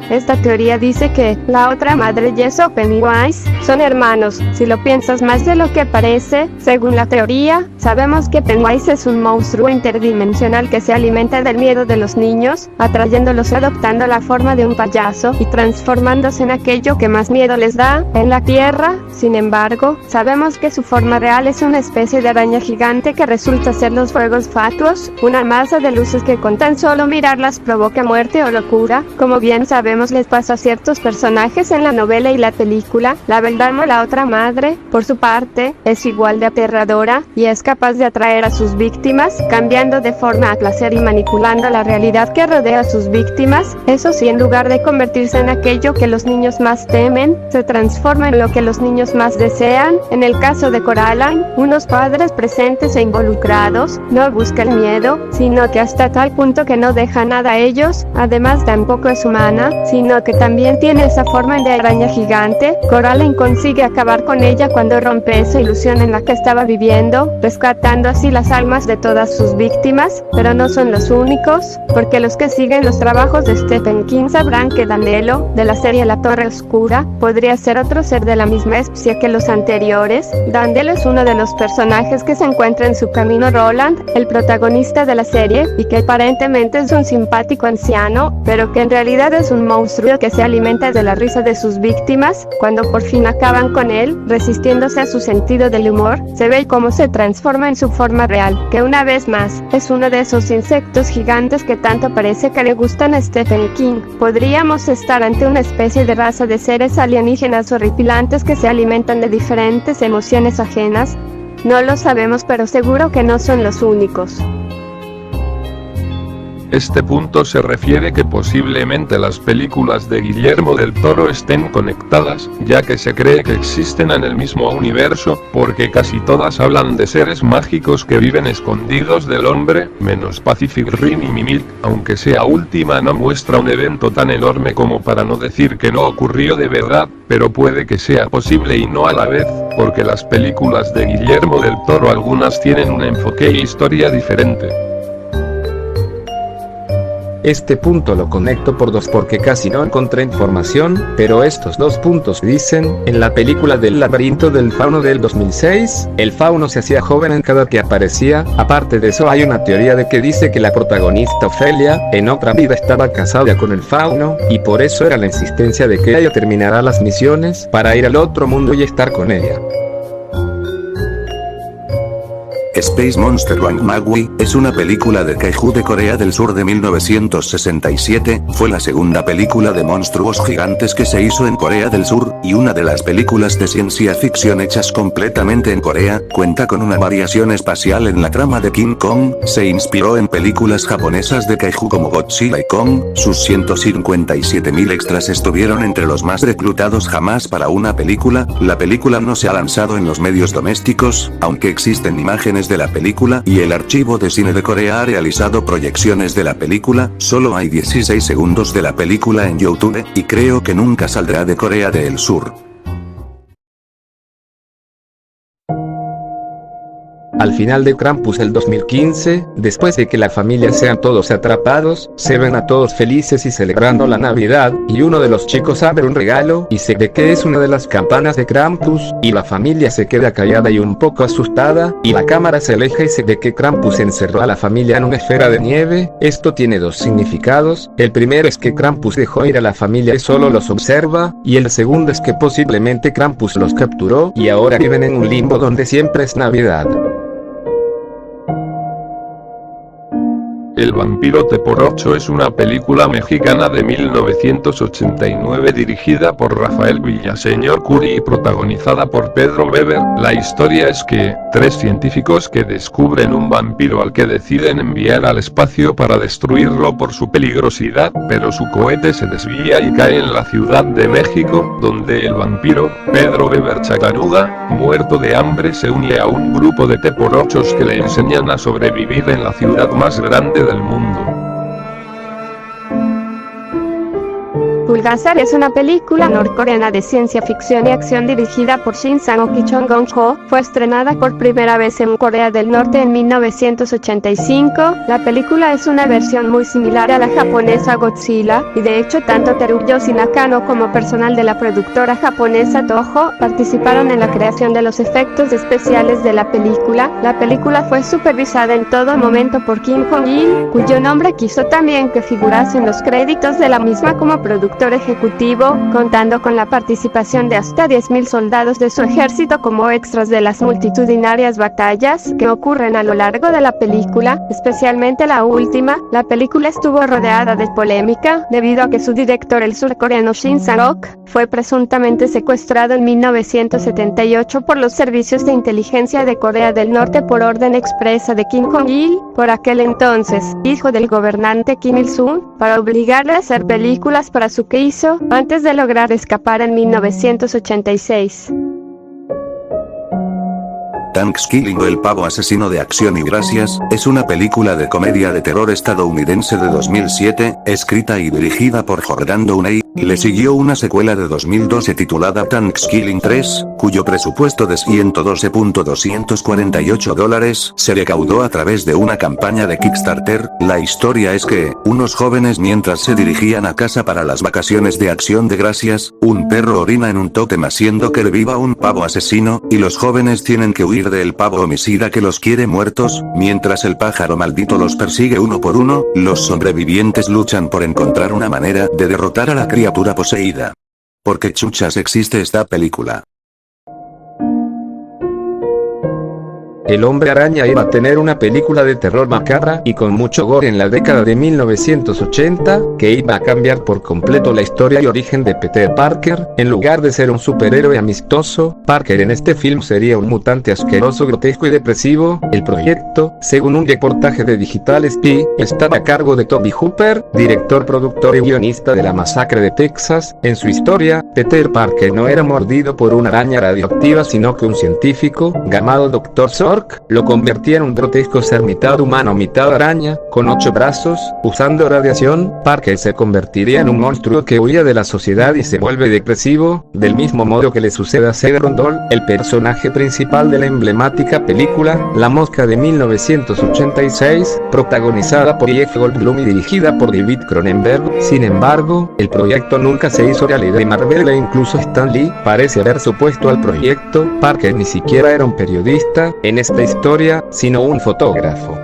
Esta teoría dice que la otra madre Jess o Pennywise son hermanos. Si lo piensas más de lo que parece, según la teoría, sabemos que Pennywise es un monstruo interdimensional que se alimenta del miedo de los niños, atrayéndolos adoptando la forma de un payaso y transformándose en aquello que más miedo les da en la tierra. Sin embargo, sabemos que su forma real es una especie de araña gigante que resulta ser los fuegos fatuos, una masa de luces que con tan solo mirarlas provoca muerte o locura. Como bien sabemos, les pasa a ciertos personajes en la novela y la película. La Beldamo, la otra madre, por su parte, es igual de aterradora y es capaz de atraer a sus víctimas, cambiando de forma a placer y manipulando la realidad que rodea a sus víctimas. Eso sí, en lugar de convertirse en aquello que los niños más temen, se transforma en lo que los niños más desean. En el caso de Coraline, unos padres presentes e involucrados no buscan el miedo, sino que hasta tal punto que no deja nada a ellos. Además, tampoco es humana, sino que también tiene esa forma de araña gigante. Coraline consigue acabar con ella cuando rompe esa ilusión en la que estaba viviendo, rescatando así las almas de todas sus víctimas, pero no son los únicos, porque los que siguen los trabajos de Stephen King sabrán que Danilo, de la serie La Torre Oscura, podría ser otro ser de la misma especie que los anteriores. Danilo es uno de los personajes que se encuentra en su camino Roland, el protagonista de la serie, y que aparentemente es un simpático anciano, pero que en realidad es un monstruo que se alimenta de la risa de sus víctimas. Cuando por fin acaban con él, resistiéndose a su sentido del humor, se ve cómo se transforma en su forma real, que una vez más, es uno de esos insectos gigantes que tanto parece que le gustan a Stephen King. Podríamos estar ante una especie de raza de seres alienígenas horripilantes que se alimentan de diferentes emociones ajenas. No lo sabemos, pero seguro que no son los únicos. Este punto se refiere que posiblemente las películas de Guillermo del Toro estén conectadas, ya que se cree que existen en el mismo universo, porque casi todas hablan de seres mágicos que viven escondidos del hombre, menos Pacific Rim y Mimic, aunque sea última no muestra un evento tan enorme como para no decir que no ocurrió de verdad, pero puede que sea posible y no a la vez, porque las películas de Guillermo del Toro algunas tienen un enfoque e historia diferente. Este punto lo conecto por dos porque casi no encontré información, pero estos dos puntos dicen, en la película del laberinto del fauno del 2006, el fauno se hacía joven en cada que aparecía. Aparte de eso hay una teoría de que dice que la protagonista Ophelia, en otra vida estaba casada con el fauno, y por eso era la insistencia de que ella terminara las misiones para ir al otro mundo y estar con ella. Space Monster Wang Magui, es una película de kaiju de Corea del Sur de 1967, fue la segunda película de monstruos gigantes que se hizo en Corea del Sur, y una de las películas de ciencia ficción hechas completamente en Corea, cuenta con una variación espacial en la trama de King Kong, se inspiró en películas japonesas de kaiju como Godzilla y Kong, sus 157.000 extras estuvieron entre los más reclutados jamás para una película, la película no se ha lanzado en los medios domésticos, aunque existen imágenes de la película y el archivo de cine de Corea ha realizado proyecciones de la película, solo hay 16 segundos de la película en YouTube, y creo que nunca saldrá de Corea del Sur. Al final de Krampus el 2015, después de que la familia sean todos atrapados, se ven a todos felices y celebrando la Navidad, y uno de los chicos abre un regalo y se ve que es una de las campanas de Krampus, y la familia se queda callada y un poco asustada, y la cámara se aleja y se ve que Krampus encerró a la familia en una esfera de nieve. Esto tiene dos significados, el primero es que Krampus dejó ir a la familia y solo los observa, y el segundo es que posiblemente Krampus los capturó y ahora viven en un limbo donde siempre es Navidad. El vampiro T por 8 es una película mexicana de 1989 dirigida por Rafael Villaseñor Curi y protagonizada por Pedro Weber. La historia es que, tres científicos que descubren un vampiro al que deciden enviar al espacio para destruirlo por su peligrosidad, pero su cohete se desvía y cae en la Ciudad de México, donde el vampiro, Pedro Weber Chatanuga, muerto de hambre se une a un grupo de T por 8 que le enseñan a sobrevivir en la ciudad más grande del mundo. Pulgasar es una película norcoreana de ciencia ficción y acción dirigida por Shin Sang-ok y Chong Gong-ho. Fue estrenada por primera vez en Corea del Norte en 1985. La película es una versión muy similar a la japonesa Godzilla, y de hecho tanto Teruyoshi Nakano como personal de la productora japonesa Toho participaron en la creación de los efectos especiales de la película. La película fue supervisada en todo momento por Kim Jong-il, cuyo nombre quiso también que figurase en los créditos de la misma como productor ejecutivo, contando con la participación de hasta 10.000 soldados de su ejército como extras de las multitudinarias batallas que ocurren a lo largo de la película, especialmente la última. La película estuvo rodeada de polémica, debido a que su director, el surcoreano Shin Sang-ok, fue presuntamente secuestrado en 1978 por los servicios de inteligencia de Corea del Norte por orden expresa de Kim Jong-il, por aquel entonces, hijo del gobernante Kim Il-sung, para obligarle a hacer películas para su que hizo, antes de lograr escapar en 1986. Thanksgiving o El pavo asesino de Acción y Gracias, es una película de comedia de terror estadounidense de 2007, escrita y dirigida por Jordan Downey. Le siguió una secuela de 2012 titulada Thanksgiving 3, cuyo presupuesto de $112.248 se recaudó a través de una campaña de Kickstarter. La historia es que, unos jóvenes mientras se dirigían a casa para las vacaciones de Acción de Gracias, un perro orina en un tótem haciendo que reviva un pavo asesino, y los jóvenes tienen que huir del pavo homicida que los quiere muertos. Mientras el pájaro maldito los persigue uno por uno, los sobrevivientes luchan por encontrar una manera de derrotar a la criatura poseída. ¿Por qué chuchas existe esta película? El Hombre Araña iba a tener una película de terror macabra y con mucho gore en la década de 1980, que iba a cambiar por completo la historia y origen de Peter Parker. En lugar de ser un superhéroe amistoso, Parker en este film sería un mutante asqueroso, grotesco y depresivo. El proyecto, según un reportaje de Digital Spy, estaba a cargo de Toby Hooper, director, productor y guionista de La Masacre de Texas. En su historia, Peter Parker no era mordido por una araña radioactiva, sino que un científico, llamado Dr. Sork, lo convertía en un grotesco ser mitad humano mitad araña, con 8 brazos. Usando radiación, Parker se convertiría en un monstruo que huía de la sociedad y se vuelve depresivo, del mismo modo que le sucede a Cedron Doll, el personaje principal de la emblemática película La Mosca de 1986, protagonizada por Jeff Goldblum y dirigida por David Cronenberg. Sin embargo, el proyecto nunca se hizo realidad y Marvel e incluso Stan Lee parece haber supuesto al proyecto. Parker ni siquiera era un periodista en esta historia, sino un fotógrafo.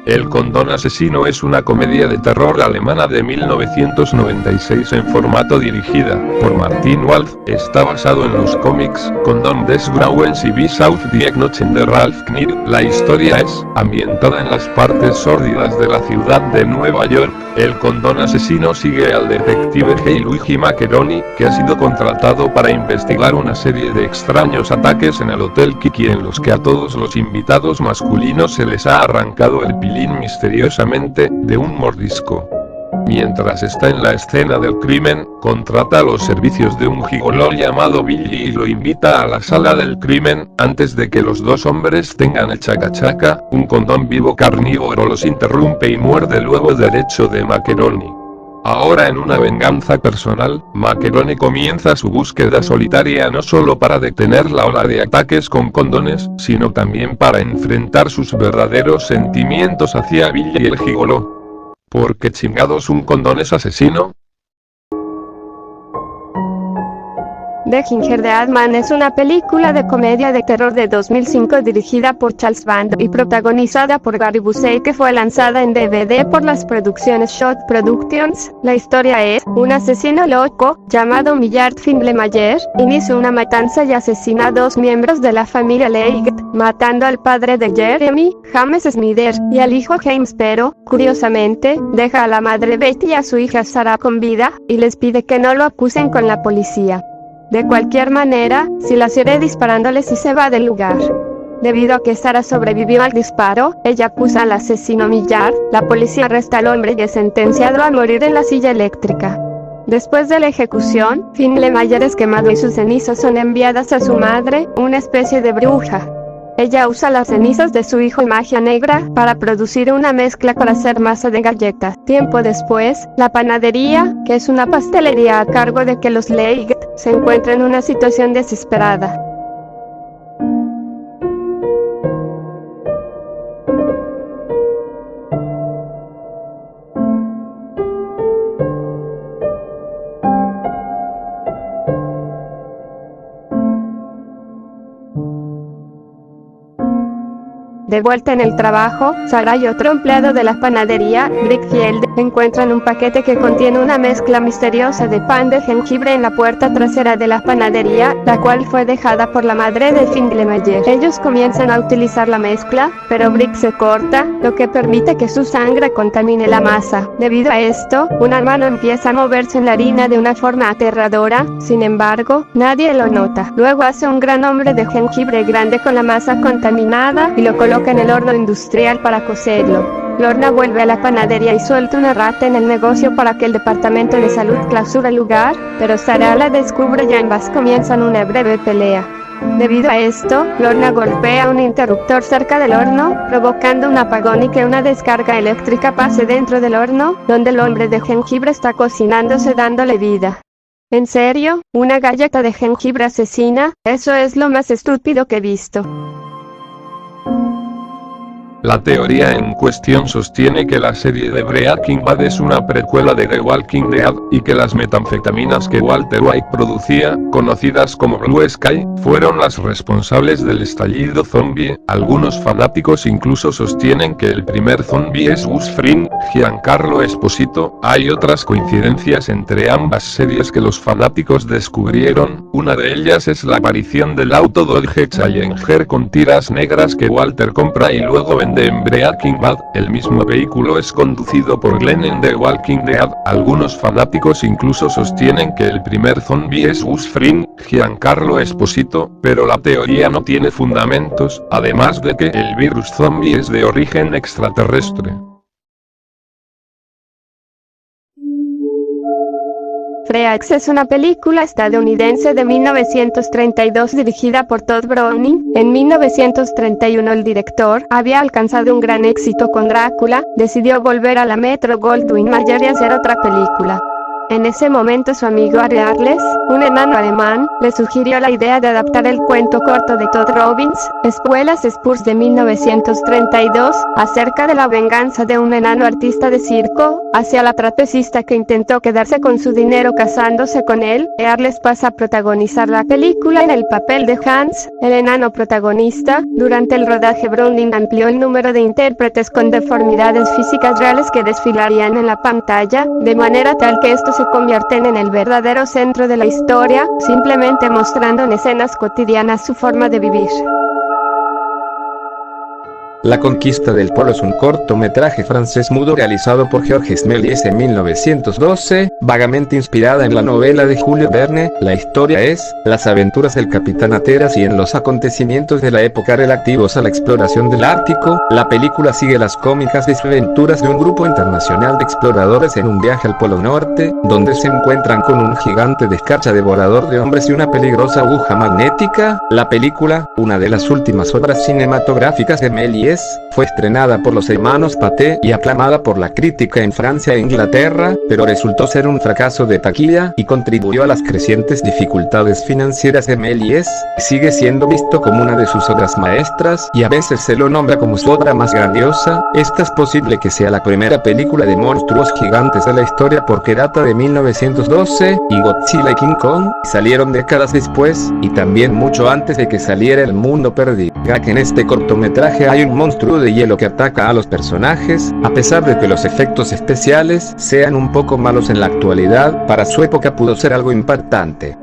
El condón asesino es una comedia de terror alemana de 1996 en formato dirigida por Martin Wolf. Está basado en los cómics Condom des Grauens y Bis auf die Knochen de Ralph Knier. La historia es ambientada en las partes sórdidas de la ciudad de Nueva York. El condón asesino sigue al detective G. Luigi Maccheroni, que ha sido contratado para investigar una serie de extraños ataques en el Hotel Kiki en los que a todos los invitados masculinos se les ha arrancado el pilín misteriosamente de un mordisco. Mientras está en la escena del crimen, contrata los servicios de un gigoló llamado Billy y lo invita a la sala del crimen. Antes de que los dos hombres tengan el chaca-chaca, un condón vivo carnívoro los interrumpe y muerde el huevo derecho de Maccheroni. Ahora, en una venganza personal, Maccheroni comienza su búsqueda solitaria no solo para detener la ola de ataques con condones, sino también para enfrentar sus verdaderos sentimientos hacia Billy y el gigoló. ¿Por qué chingados un condón es asesino? The Ginger Dead Man es una película de comedia de terror de 2005 dirigida por Charles Band y protagonizada por Gary Busey, que fue lanzada en DVD por las producciones Shot Productions. La historia es: un asesino loco, llamado Millard Findlemayer, inicia una matanza y asesina a dos miembros de la familia Leggett, matando al padre de Jeremy, James Smither, y al hijo James, pero, curiosamente, deja a la madre Betty y a su hija Sarah con vida, y les pide que no lo acusen con la policía. De cualquier manera, si las hiere disparándoles y se va del lugar. Debido a que Sarah sobrevivió al disparo, ella acusa al asesino Millard. La policía arresta al hombre y es sentenciado a morir en la silla eléctrica. Después de la ejecución, Findlemayer es quemado y sus cenizas son enviadas a su madre, una especie de bruja. Ella usa las cenizas de su hijo y magia negra para producir una mezcla para hacer masa de galletas. Tiempo después, la panadería, que es una pastelería a cargo de que los Leggett, se encuentra en una situación desesperada. De vuelta en el trabajo, Sarah y otro empleado de la panadería, Brickfield, encuentran un paquete que contiene una mezcla misteriosa de pan de jengibre en la puerta trasera de la panadería, la cual fue dejada por la madre de Findlemayer. Ellos comienzan a utilizar la mezcla, pero Brick se corta, lo que permite que su sangre contamine la masa. Debido a esto, una mano empieza a moverse en la harina de una forma aterradora. Sin embargo, nadie lo nota. Luego hace un gran hombre de jengibre grande con la masa contaminada y lo coloca en el horno industrial para cocerlo. Lorna vuelve a la panadería y suelta una rata en el negocio para que el departamento de salud clausure el lugar, pero Sarah la descubre y ambas comienzan una breve pelea. Debido a esto, Lorna golpea un interruptor cerca del horno, provocando un apagón y que una descarga eléctrica pase dentro del horno, donde el hombre de jengibre está cocinándose dándole vida. ¿En serio? ¿Una galleta de jengibre asesina? Eso es lo más estúpido que he visto. La teoría en cuestión sostiene que la serie de Breaking Bad es una precuela de The Walking Dead, y que las metanfetaminas que Walter White producía, conocidas como Blue Sky, fueron las responsables del estallido zombie. Algunos fanáticos incluso sostienen que el primer zombie es Gus Fring, Giancarlo Esposito. Hay otras coincidencias entre ambas series que los fanáticos descubrieron. Una de ellas es la aparición del auto Dodge Challenger con tiras negras que Walter compra y luego vende en Breaking Bad. El mismo vehículo es conducido por Glenn en The Walking Dead. Algunos fanáticos incluso sostienen que el primer zombie es Gus Fring, Giancarlo Esposito, pero la teoría no tiene fundamentos, además de que el virus zombie es de origen extraterrestre. Freaks es una película estadounidense de 1932 dirigida por Todd Browning. En 1931 el director había alcanzado un gran éxito con Drácula, decidió volver a la Metro-Goldwyn-Mayer y hacer otra película. En ese momento su amigo Harry Arles, un enano alemán, le sugirió la idea de adaptar el cuento corto de Todd Robbins, Espuelas Spurs de 1932, acerca de la venganza de un enano artista de circo, hacia la trapecista que intentó quedarse con su dinero casándose con él. Arles pasa a protagonizar la película en el papel de Hans, el enano protagonista. Durante el rodaje Browning amplió el número de intérpretes con deformidades físicas reales que desfilarían en la pantalla, de manera tal que estos se convierten en el verdadero centro de la historia, simplemente mostrando en escenas cotidianas su forma de vivir. La conquista del polo es un cortometraje francés mudo realizado por Georges Méliès en 1912, vagamente inspirada en la novela de Julio Verne. La historia es las aventuras del capitán Hatteras y en los acontecimientos de la época relativos a la exploración del Ártico. La película sigue las cómicas desventuras de un grupo internacional de exploradores en un viaje al Polo Norte, donde se encuentran con un gigante de escarcha devorador de hombres y una peligrosa aguja magnética. La película, una de las últimas obras cinematográficas de Méliès, fue estrenada por los hermanos Pathé y aclamada por la crítica en Francia e Inglaterra, pero resultó ser un fracaso de taquilla y contribuyó a las crecientes dificultades financieras de Méliès. Sigue siendo visto como una de sus obras maestras y a veces se lo nombra como su obra más grandiosa. Esta es posible que sea la primera película de monstruos gigantes de la historia porque data de 1912 y Godzilla y King Kong salieron décadas después y también mucho antes de que saliera El Mundo Perdido. Ya que en este cortometraje hay un monstruo de hielo que ataca a los personajes, a pesar de que los efectos especiales sean un poco malos en la actualidad, para su época pudo ser algo impactante.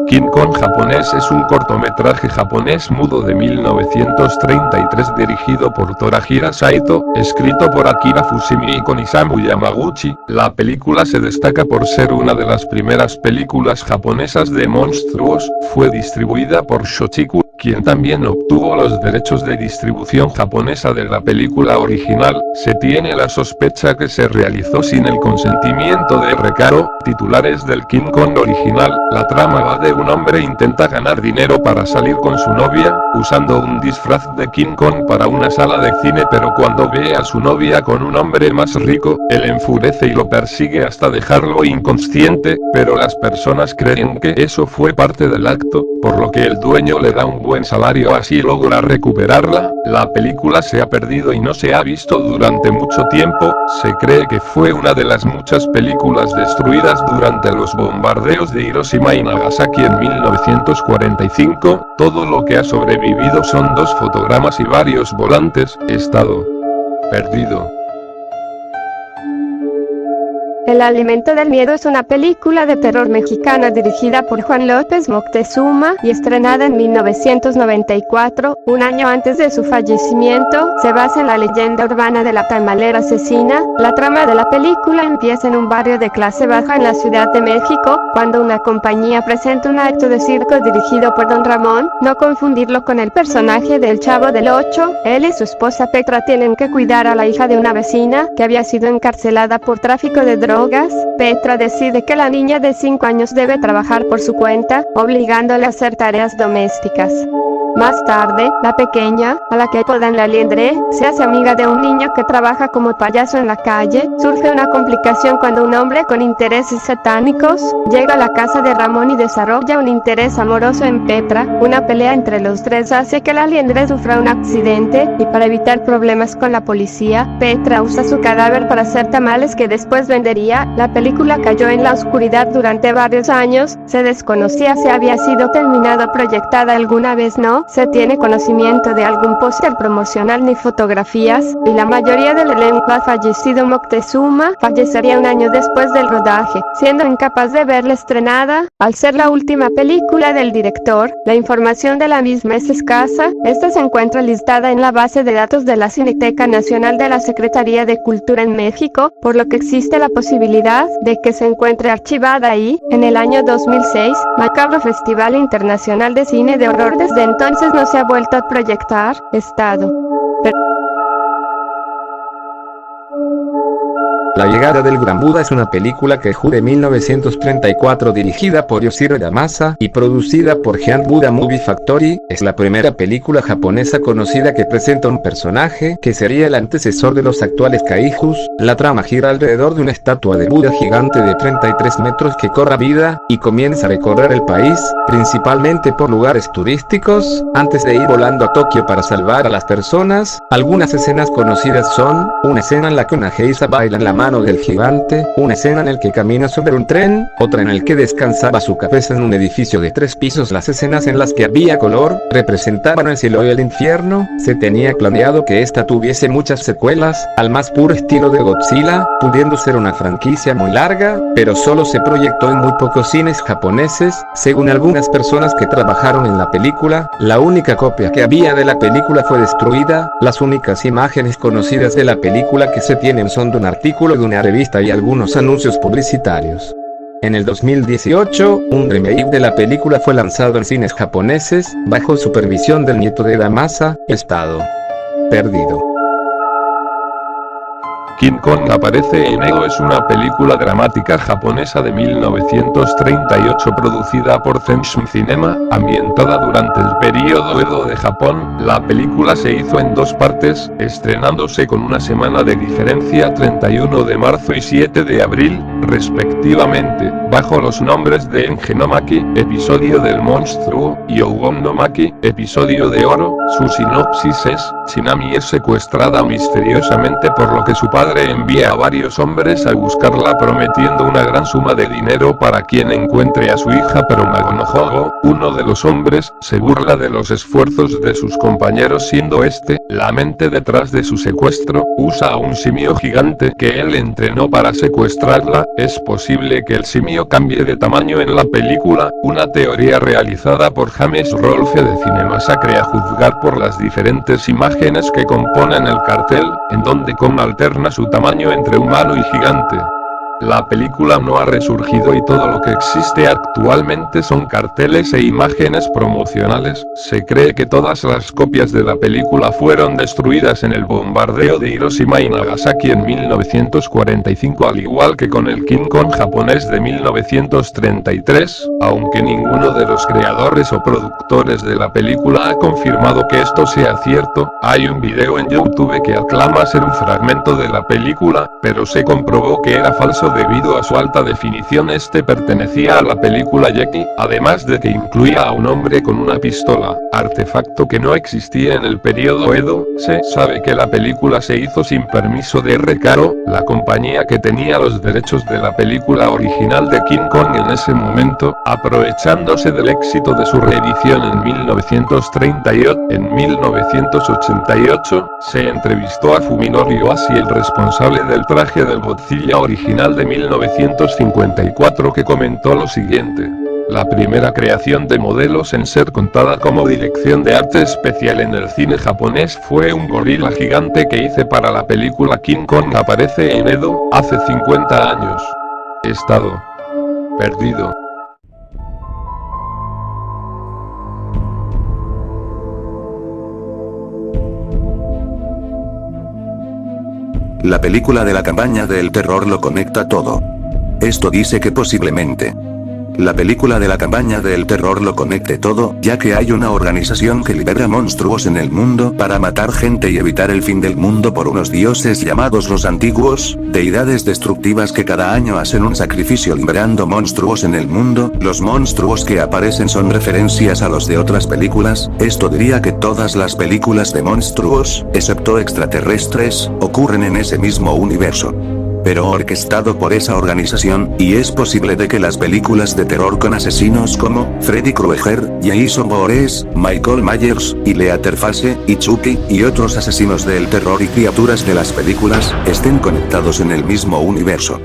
King Kong japonés es un cortometraje japonés mudo de 1933 dirigido por Torajiro Saito, escrito por Akira Fushimi y con Isamu Yamaguchi. La película se destaca por ser una de las primeras películas japonesas de monstruos. Fue distribuida por Shochiku, quien también obtuvo los derechos de distribución japonesa de la película original. Se tiene la sospecha que se realizó sin el consentimiento de Recaro, titulares del King Kong original. La trama va de un hombre intenta ganar dinero para salir con su novia, usando un disfraz de King Kong para una sala de cine, pero cuando ve a su novia con un hombre más rico, él enfurece y lo persigue hasta dejarlo inconsciente, pero las personas creen que eso fue parte del acto, por lo que el dueño le da un buen salario, así logra recuperarla. La película se ha perdido y no se ha visto durante mucho tiempo. Se cree que fue una de las muchas películas destruidas durante los bombardeos de Hiroshima y Nagasaki en 1945. Todo lo que ha sobrevivido son 2 fotogramas y varios volantes. Estado perdido. El alimento del miedo es una película de terror mexicana dirigida por Juan López Moctezuma y estrenada en 1994, un año antes de su fallecimiento. Se basa en la leyenda urbana de la tamalera asesina. La trama de la película empieza en un barrio de clase baja en la Ciudad de México, cuando una compañía presenta un acto de circo dirigido por Don Ramón. No confundirlo con el personaje del Chavo del Ocho. Él y su esposa Petra tienen que cuidar a la hija de una vecina que había sido encarcelada por tráfico de drogas. Petra decide que la niña de 5 años debe trabajar por su cuenta, obligándola a hacer tareas domésticas. Más tarde, la pequeña, a la que apodan la Liendre, se hace amiga de un niño que trabaja como payaso en la calle. Surge una complicación cuando un hombre con intereses satánicos llega a la casa de Ramón y desarrolla un interés amoroso en Petra. Una pelea entre los tres hace que la Liendre sufra un accidente, y para evitar problemas con la policía, Petra usa su cadáver para hacer tamales que después vendería. La película cayó en la oscuridad durante varios años. Se desconocía si había sido terminada o proyectada alguna vez. No se tiene conocimiento de algún póster promocional ni fotografías, y la mayoría del elenco ha fallecido. Moctezuma fallecería un año después del rodaje, siendo incapaz de verla estrenada. Al ser la última película del director, la información de la misma es escasa. Esta se encuentra listada en la base de datos de la Cineteca Nacional de la Secretaría de Cultura en México, por lo que existe la posibilidad de que se encuentre archivada ahí. En el año 2006, Macabro Festival Internacional de Cine de Horror. Desde entonces no se ha vuelto a proyectar. Estado La llegada del Gran Buda es una película Keiju de 1934 dirigida por Yoshiro Yamasa y producida por Giant Buddha Movie Factory. Es la primera película japonesa conocida que presenta un personaje que sería el antecesor de los actuales kaijus. La trama gira alrededor de una estatua de Buda gigante de 33 metros que cobra vida y comienza a recorrer el país, principalmente por lugares turísticos, antes de ir volando a Tokio para salvar a las personas. Algunas escenas conocidas son una escena en la que una geisha baila en la mano del gigante, una escena en la que camina sobre un tren, otra en la que descansaba su cabeza en un edificio de 3 pisos. Las escenas en las que había color representaban el cielo y el infierno. Se tenía planeado que esta tuviese muchas secuelas, al más puro estilo de Godzilla, pudiendo ser una franquicia muy larga, pero solo se proyectó en muy pocos cines japoneses. Según algunas personas que trabajaron en la película, la única copia que había de la película fue destruida. Las únicas imágenes conocidas de la película que se tienen son de un artículo de una revista y algunos anuncios publicitarios. En el 2018, un remake de la película fue lanzado en cines japoneses, bajo supervisión del nieto de Yamasa, Estado Perdido. King Kong aparece en Edo es una película dramática japonesa de 1938 producida por Zenshun Cinema, ambientada durante el período Edo de Japón. La película se hizo en 2 partes, estrenándose con una semana de diferencia 31 de marzo y 7 de abril, respectivamente, bajo los nombres de Enge no Maki, episodio del monstruo, y Ougon no Maki, episodio de oro. Su sinopsis es: Tsunami es secuestrada misteriosamente por lo que su padre envía a varios hombres a buscarla prometiendo una gran suma de dinero para quien encuentre a su hija, pero Magonojogo, uno de los hombres, se burla de los esfuerzos de sus compañeros, siendo este, la mente detrás de su secuestro. Usa a un simio gigante que él entrenó para secuestrarla. Es posible que el simio cambie de tamaño en la película, una teoría realizada por James Rolfe de Cinemasacre a juzgar por las diferentes imágenes que componen el cartel, en donde Kong alterna su tamaño entre humano y gigante. La película no ha resurgido y todo lo que existe actualmente son carteles e imágenes promocionales. Se cree que todas las copias de la película fueron destruidas en el bombardeo de Hiroshima y Nagasaki en 1945, al igual que con el King Kong japonés de 1933, aunque ninguno de los creadores o productores de la película ha confirmado que esto sea cierto. Hay un video en YouTube que aclama ser un fragmento de la película, pero se comprobó que era falso debido a su alta definición. Este pertenecía a la película Jackie, además de que incluía a un hombre con una pistola, artefacto que no existía en el periodo Edo. Se sabe que la película se hizo sin permiso de RKO, la compañía que tenía los derechos de la película original de King Kong en ese momento, aprovechándose del éxito de su reedición en 1938. En 1988, se entrevistó a Fuminori Ohashi, el responsable del traje del Godzilla original de 1954, que comentó lo siguiente: la primera creación de modelos en ser contada como dirección de arte especial en el cine japonés fue un gorila gigante que hice para la película King Kong aparece en Edo, hace 50 años. Estado Perdido. La película de la campaña del terror lo conecta todo. Esto dice que posiblemente la película de la campaña del terror lo conecte todo, ya que hay una organización que libera monstruos en el mundo para matar gente y evitar el fin del mundo por unos dioses llamados los antiguos, deidades destructivas que cada año hacen un sacrificio liberando monstruos en el mundo. Los monstruos que aparecen son referencias a los de otras películas. Esto diría que todas las películas de monstruos, excepto extraterrestres, ocurren en ese mismo universo, pero orquestado por esa organización, y es posible de que las películas de terror con asesinos como Freddy Krueger, Jason Voorhees, Michael Myers, y Leatherface, y Chucky, y otros asesinos del terror y criaturas de las películas, estén conectados en el mismo universo.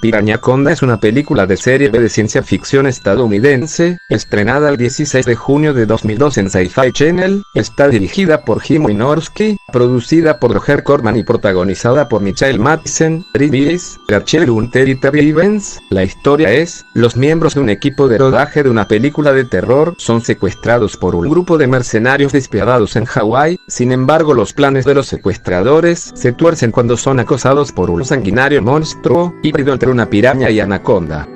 Pirañaconda es una película de serie B de ciencia ficción estadounidense, estrenada el 16 de junio de 2002 en Sci-Fi Channel, está dirigida por Jim Wynorski, producida por Roger Corman y protagonizada por Michael Madsen, Reed Ellis, Rachel Hunter y Terry Evans. La historia es, los miembros de un equipo de rodaje de una película de terror son secuestrados por un grupo de mercenarios despiadados en Hawái. Sin embargo, los planes de los secuestradores se tuercen cuando son acosados por un sanguinario monstruo, híbrido entre una piraña y anaconda.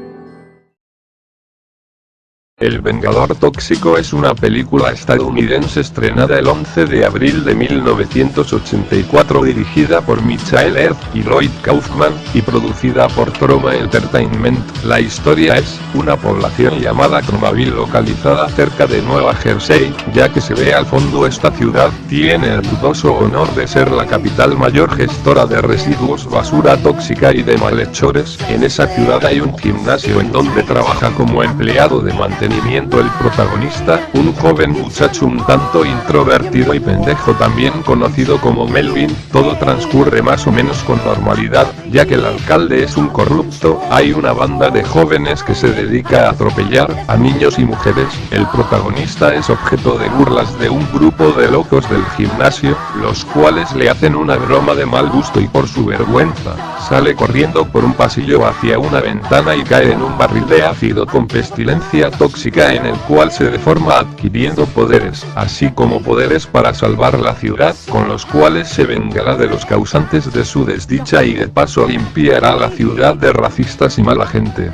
El Vengador Tóxico es una película estadounidense estrenada el 11 de abril de 1984 dirigida por Michael Erd y Lloyd Kaufman, y producida por Troma Entertainment. La historia es, una población llamada Cromaville localizada cerca de Nueva Jersey, ya que se ve al fondo esta ciudad, tiene el dudoso honor de ser la capital mayor gestora de residuos, basura tóxica y de malhechores. En esa ciudad hay un gimnasio en donde trabaja como empleado de mantenimiento el protagonista, un joven muchacho un tanto introvertido y pendejo también conocido como Melvin. Todo transcurre más o menos con normalidad, ya que el alcalde es un corrupto. Hay una banda de jóvenes que se dedica a atropellar a niños y mujeres. El protagonista es objeto de burlas de un grupo de locos del gimnasio, los cuales le hacen una broma de mal gusto y por su vergüenza, sale corriendo por un pasillo hacia una ventana y cae en un barril de ácido con pestilencia tóxica en el cual se deforma adquiriendo poderes, así como poderes para salvar la ciudad, con los cuales se vengará de los causantes de su desdicha y de paso limpiará la ciudad de racistas y mala gente.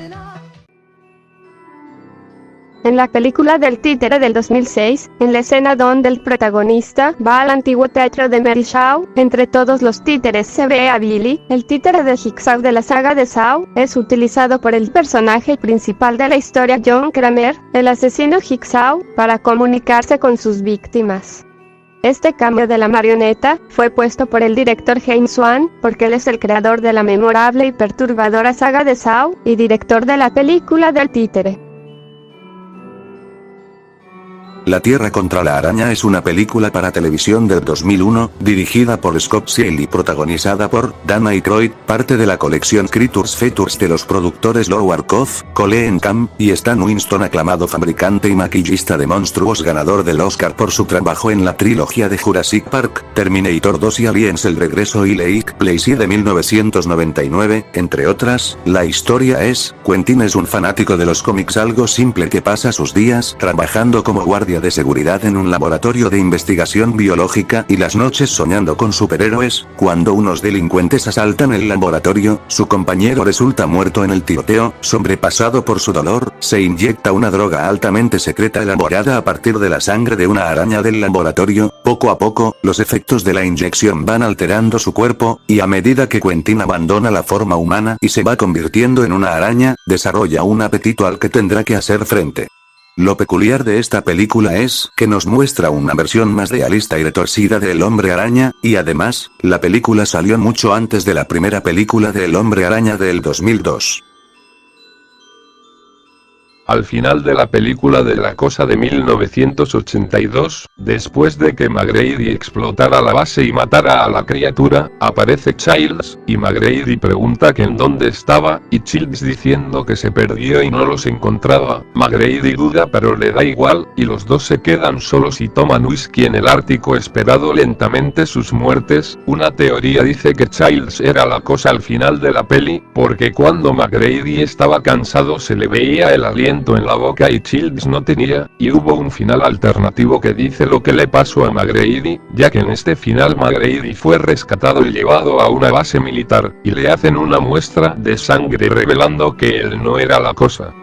En la película del títere del 2006, en la escena donde el protagonista va al antiguo teatro de Mary Shaw, entre todos los títeres se ve a Billy, el títere de Jigsaw de la saga de Saw. Es utilizado por el personaje principal de la historia, John Kramer, el asesino Jigsaw, para comunicarse con sus víctimas. Este cambio de la marioneta fue puesto por el director James Wan, porque él es el creador de la memorable y perturbadora saga de Saw, y director de la película del títere. La Tierra contra la Araña es una película para televisión del 2001, dirigida por Scott Seale y protagonizada por Dan Aykroyd, parte de la colección Creatures Features de los productores Lou Arkoff, Colleen Camp y Stan Winston, aclamado fabricante y maquillista de monstruos, ganador del Oscar por su trabajo en la trilogía de Jurassic Park, Terminator 2 y Aliens: El Regreso y Lake Placid de 1999, entre otras. La historia es, Quentin es un fanático de los cómics, algo simple que pasa sus días trabajando como guardia de seguridad en un laboratorio de investigación biológica y las noches soñando con superhéroes. Cuando unos delincuentes asaltan el laboratorio, su compañero resulta muerto en el tiroteo. Sobrepasado por su dolor, se inyecta una droga altamente secreta elaborada a partir de la sangre de una araña del laboratorio. Poco a poco, los efectos de la inyección van alterando su cuerpo, y a medida que Quentin abandona la forma humana y se va convirtiendo en una araña, desarrolla un apetito al que tendrá que hacer frente. Lo peculiar de esta película es que nos muestra una versión más realista y retorcida de El Hombre Araña, y además, la película salió mucho antes de la primera película de El Hombre Araña del 2002. Al final de la película de La Cosa de 1982, después de que McGrady explotara la base y matara a la criatura, aparece Childs, y McGrady pregunta que en dónde estaba, y Childs diciendo que se perdió y no los encontraba. McGrady duda pero le da igual, y los dos se quedan solos y toman whisky en el Ártico esperando lentamente sus muertes. Una teoría dice que Childs era la Cosa al final de la peli, porque cuando McGrady estaba cansado se le veía el aliento en la boca y Childs no tenía, y hubo un final alternativo que dice lo que le pasó a McGrady, ya que en este final McGrady fue rescatado y llevado a una base militar, y le hacen una muestra de sangre revelando que él no era la Cosa.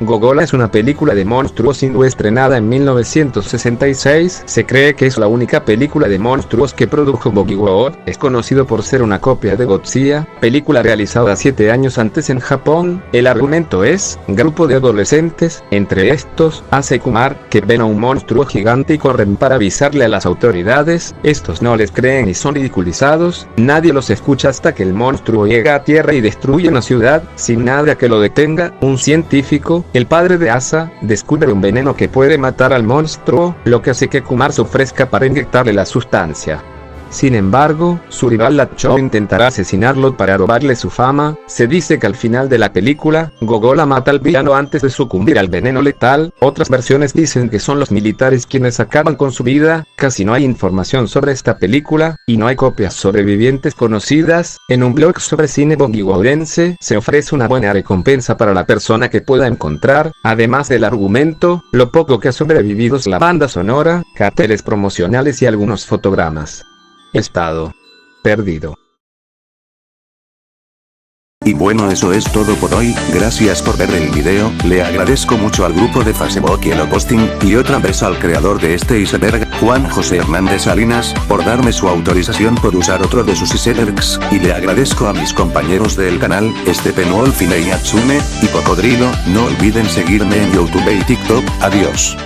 Gogola es una película de monstruos hindú estrenada en 1966. Se cree que es la única película de monstruos que produjo Bollywood. Es conocido por ser una copia de Godzilla, película realizada 7 años antes en Japón. El argumento es, grupo de adolescentes, entre estos, Akshay Kumar, que ven a un monstruo gigante y corren para avisarle a las autoridades. Estos no les creen y son ridiculizados. Nadie los escucha hasta que el monstruo llega a tierra y destruye una ciudad, sin nada que lo detenga. Un científico, el padre de Asa, descubre un veneno que puede matar al monstruo, lo que hace que Kumar se ofrezca para inyectarle la sustancia. Sin embargo, su rival Lacho intentará asesinarlo para robarle su fama. Se dice que al final de la película, Gogol mata al villano antes de sucumbir al veneno letal. Otras versiones dicen que son los militares quienes acaban con su vida. Casi no hay información sobre esta película, y no hay copias sobrevivientes conocidas. En un blog sobre cine bollywoodense, se ofrece una buena recompensa para la persona que pueda encontrar, además del argumento, lo poco que ha sobrevivido es la banda sonora, carteles promocionales y algunos fotogramas. Estado perdido. Y bueno, eso es todo por hoy. Gracias por ver el video, le agradezco mucho al grupo de Facebook y el Posting, y otra vez al creador de este iceberg, Juan José Hernández Salinas, por darme su autorización por usar otro de sus icebergs, y le agradezco a mis compañeros del canal, Wolfine y Atsune, y Cocodrilo. No olviden seguirme en YouTube y TikTok. Adiós.